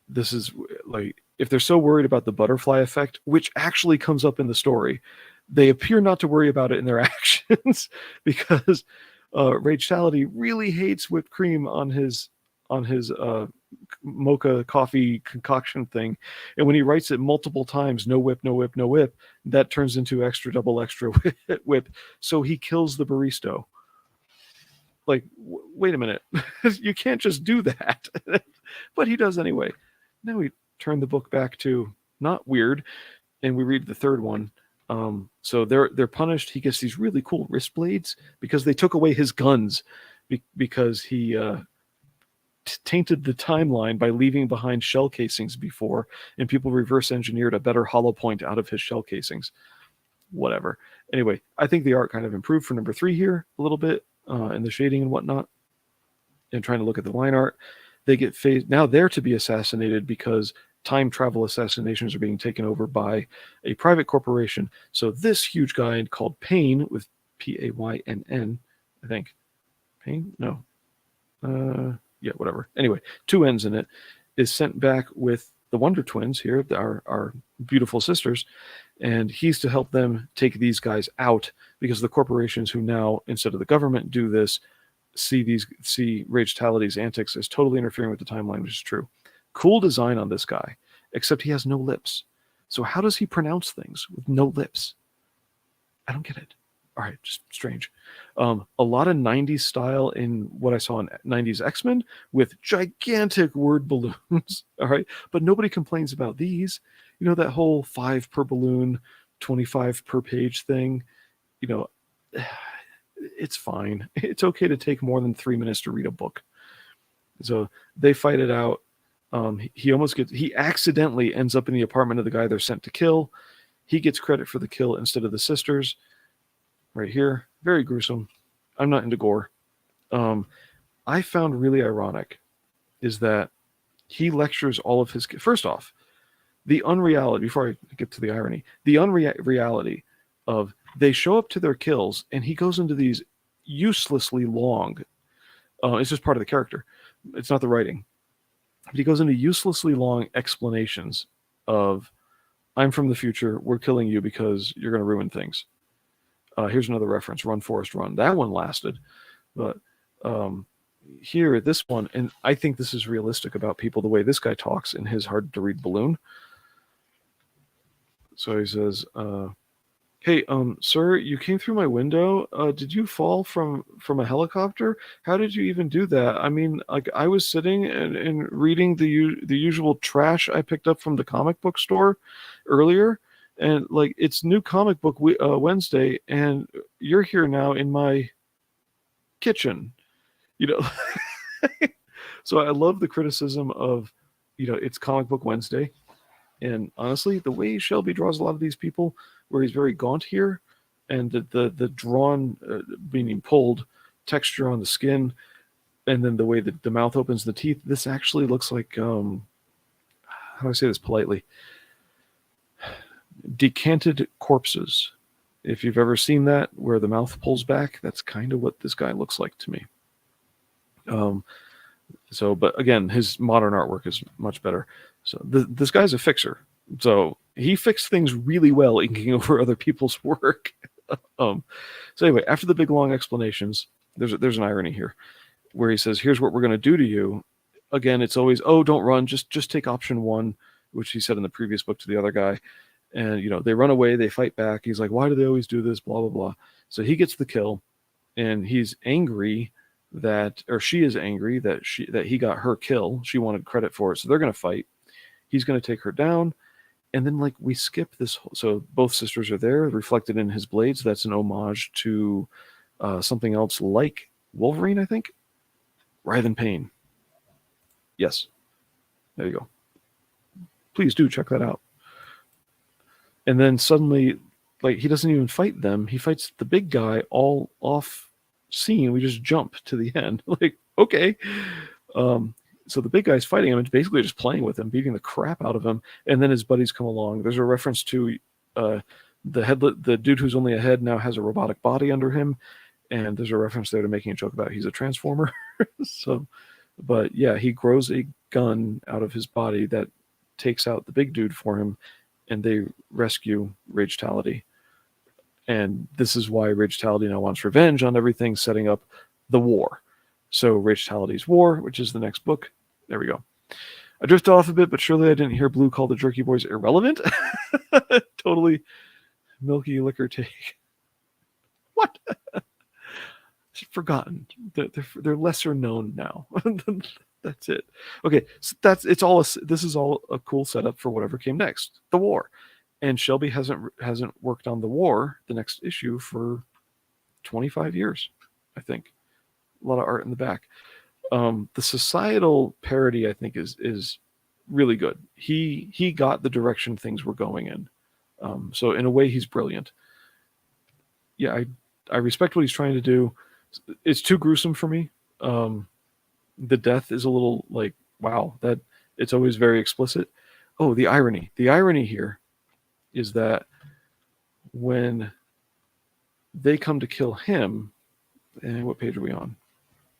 this is like, if they're so worried about the butterfly effect, which actually comes up in the story, they appear not to worry about it in their actions, because Rachality really hates whipped cream on his mocha coffee concoction thing, and when he writes it multiple times, no whip, no whip, no whip, that turns into extra double extra whip. So he kills the barista. Like, wait a minute, you can't just do that. But he does anyway. Now we turn the book back to not weird, and we read the third one. So they're punished. He gets these really cool wrist blades because they took away his guns because he tainted the timeline by leaving behind shell casings before, and people reverse engineered a better hollow point out of his shell casings. Whatever. Anyway, I think the art kind of improved for number 3 here a little bit, and the shading and whatnot. And trying to look at the line art, they get phased. Now they're to be assassinated because time travel assassinations are being taken over by a private corporation. So this huge guy called Payne, with Payinn, I think. Payne? No. Yeah, whatever. Anyway, 2 N's in it, is sent back with the Wonder Twins here, our beautiful sisters, and he's to help them take these guys out, because the corporations who now, instead of the government, do this, see Racehality's antics as totally interfering with the timeline, which is true. Cool design on this guy, except he has no lips. So how does he pronounce things with no lips? I don't get it. All right, just strange. A lot of 90s style in what I saw in 90s X-Men with gigantic word balloons. All right, but nobody complains about these. You know, that whole 5 per balloon, 25 per page thing. You know, it's fine. It's okay to take more than 3 minutes to read a book. So they fight it out. He accidentally ends up in the apartment of the guy they're sent to kill. He gets credit for the kill instead of the sisters. Right here, very gruesome. I'm not into gore. I found really ironic is that he lectures all of his... First off, the unreality, before I get to the irony, the unreality of they show up to their kills and he goes into these uselessly long... it's just part of the character. It's not the writing. But he goes into uselessly long explanations of, I'm from the future, we're killing you because you're going to ruin things. Here's another reference, Run, Forest, Run. That one lasted. But here, this one, and I think this is realistic about people, the way this guy talks in his hard-to-read balloon. So he says, hey, sir, you came through my window. Did you fall from a helicopter? How did you even do that? I mean, like, I was sitting and reading the usual trash I picked up from the comic book store earlier. And like, it's new comic book Wednesday, and you're here now in my kitchen. You know, So I love the criticism of, it's Comic Book Wednesday. And honestly, the way Shelby draws a lot of these people, where he's very gaunt here, and the drawn, meaning pulled texture on the skin, and then the way that the mouth opens, the teeth, this actually looks like, how do I say this politely? Decanted corpses. If you've ever seen that, where the mouth pulls back, that's kind of what this guy looks like to me. But again, his modern artwork is much better. So this guy's a fixer. So he fixed things really well, inking over other people's work. So anyway, after the big long explanations, there's an irony here, where he says, "Here's what we're going to do to you." Again, it's always, "Oh, don't run. Just take option 1," which he said in the previous book to the other guy. And they run away, they fight back. He's like, "Why do they always do this?" Blah blah blah. So he gets the kill, and he's angry she is angry that he got her kill. She wanted credit for it, so they're going to fight. He's going to take her down, and then we skip this. So both sisters are there, reflected in his blades. That's an homage to something else like Wolverine, I think. Writhe in Pain. Yes, there you go. Please do check that out. And then suddenly, he doesn't even fight them. He fights the big guy all off scene. We just jump to the end. Okay. So the big guy's fighting him and basically just playing with him, beating the crap out of him. And then his buddies come along. There's a reference to the dude who's only a head now has a robotic body under him. And there's a reference there to making a joke about he's a transformer. But yeah, he grows a gun out of his body that takes out the big dude for him, and they rescue Ragetality. And this is why Ragetality now wants revenge on everything, setting up the war. So Ragetality's War, which is the next book. There we go. I drifted off a bit, but surely I didn't hear Blue call the Jerky Boys irrelevant. Totally milky liquor take. What? Forgotten. They're lesser known now. That's it. Okay, so this is all a cool setup for whatever came next, the war. And Shelby hasn't worked on the war, the next issue, for 25 years, I think. A lot of art in the back. The societal parody, I think, is really good. He got the direction things were going in. So in a way, he's brilliant. Yeah, I respect what he's trying to do. It's too gruesome for me. The death is a little wow, that it's always very explicit. Oh, the irony. The irony here is that when they come to kill him, and what page are we on?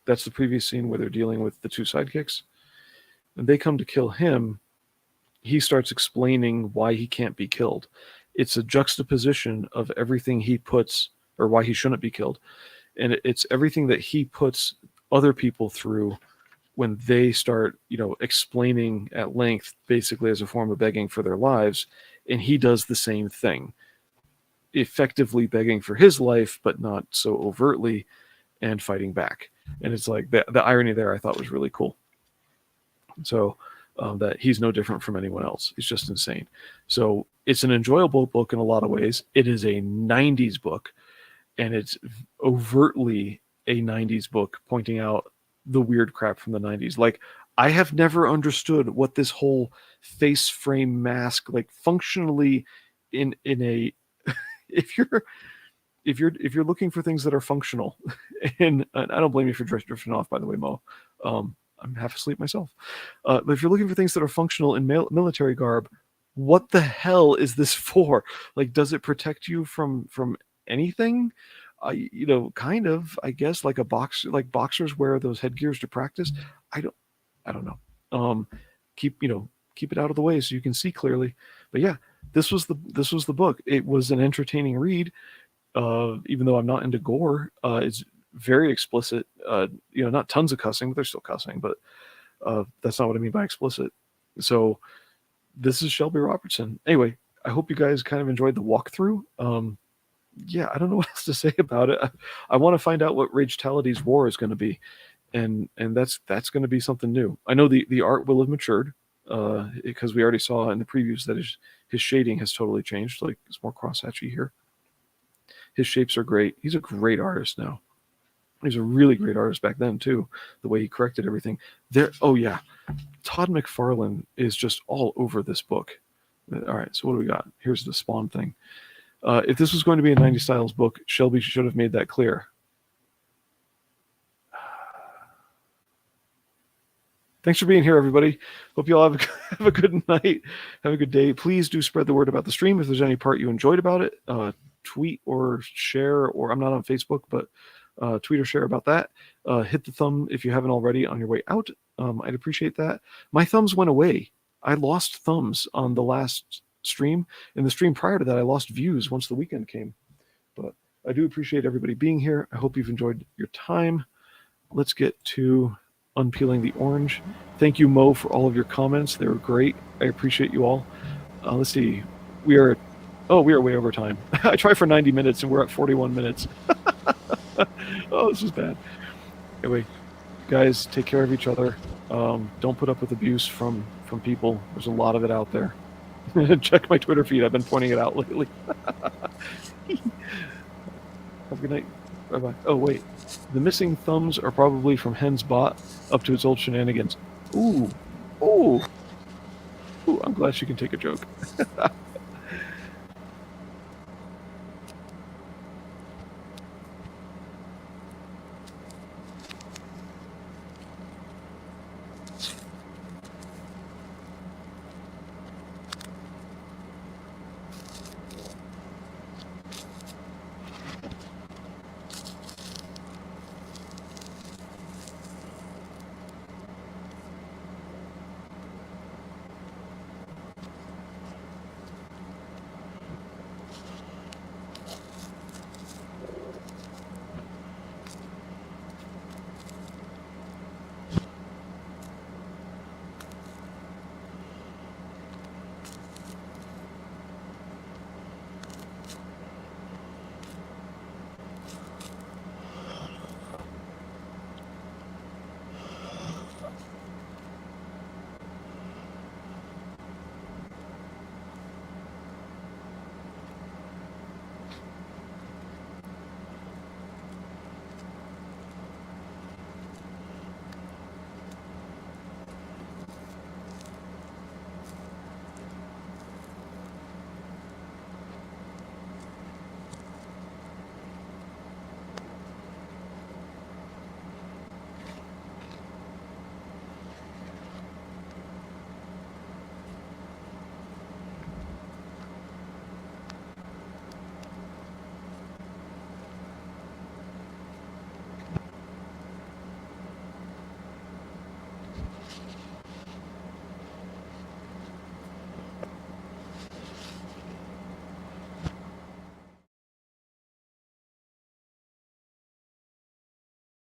That's the previous scene where they're dealing with the two sidekicks. When they come to kill him, he starts explaining why he can't be killed. It's a juxtaposition of everything he puts, or why he shouldn't be killed. And it's everything that he puts other people through when they start, explaining at length, basically as a form of begging for their lives. And he does the same thing, effectively begging for his life, but not so overtly, and fighting back. And it's the irony there I thought was really cool. So that he's no different from anyone else. He's just insane. So it's an enjoyable book in a lot of ways. It is a 90s book, and it's overtly a 90s book, pointing out the weird crap from the 90s. I have never understood what this whole face frame mask, functionally in a if you're looking for things that are functional, and I don't blame you for drifting off, by the way, Mo. I'm half asleep myself. But if you're looking for things that are functional in military garb, what the hell is this for? Does it protect you from anything? Kind of, I guess, like boxers wear those headgears to practice. I don't know. Keep it out of the way so you can see clearly. But yeah, this was the book. It was an entertaining read. Even though I'm not into gore, it's very explicit. Not tons of cussing, but they're still cussing. But that's not what I mean by explicit. So this is Shelby Robertson. Anyway, I hope you guys kind of enjoyed the walkthrough. Yeah, I don't know what else to say about it. I want to find out what Ragetality's War is going to be, and that's going to be something new. I know the art will have matured because we already saw in the previews that his shading has totally changed. It's more crosshatchy here. His shapes are great. He's a great artist now. He was a really great artist back then too. The way he corrected everything. There. Oh yeah, Todd McFarlane is just all over this book. All right, so what do we got? Here's the Spawn thing. If this was going to be a 90 Styles book, Shelby should have made that clear. Thanks for being here, everybody. Hope you all have a good night. Have a good day. Please do spread the word about the stream. If there's any part you enjoyed about it, tweet or share, or I'm not on Facebook, but tweet or share about that. Hit the thumb if you haven't already on your way out. I'd appreciate that. My thumbs went away. I lost thumbs on the last stream. In the stream prior to that, I lost views once the weekend came. But I do appreciate everybody being here. I hope you've enjoyed your time. Let's get to unpeeling the orange. Thank you, Mo, for all of your comments. They were great. I appreciate you all. Let's see. We are way over time. I try for 90 minutes and we're at 41 minutes. Oh, this is bad. Anyway, guys, take care of each other. Don't put up with abuse from people. There's a lot of it out there. Check my Twitter feed. I've been pointing it out lately. Have a good night. Bye-bye. Oh, wait. The missing thumbs are probably from Hen's bot up to its old shenanigans. Ooh. Ooh. Ooh, I'm glad she can take a joke.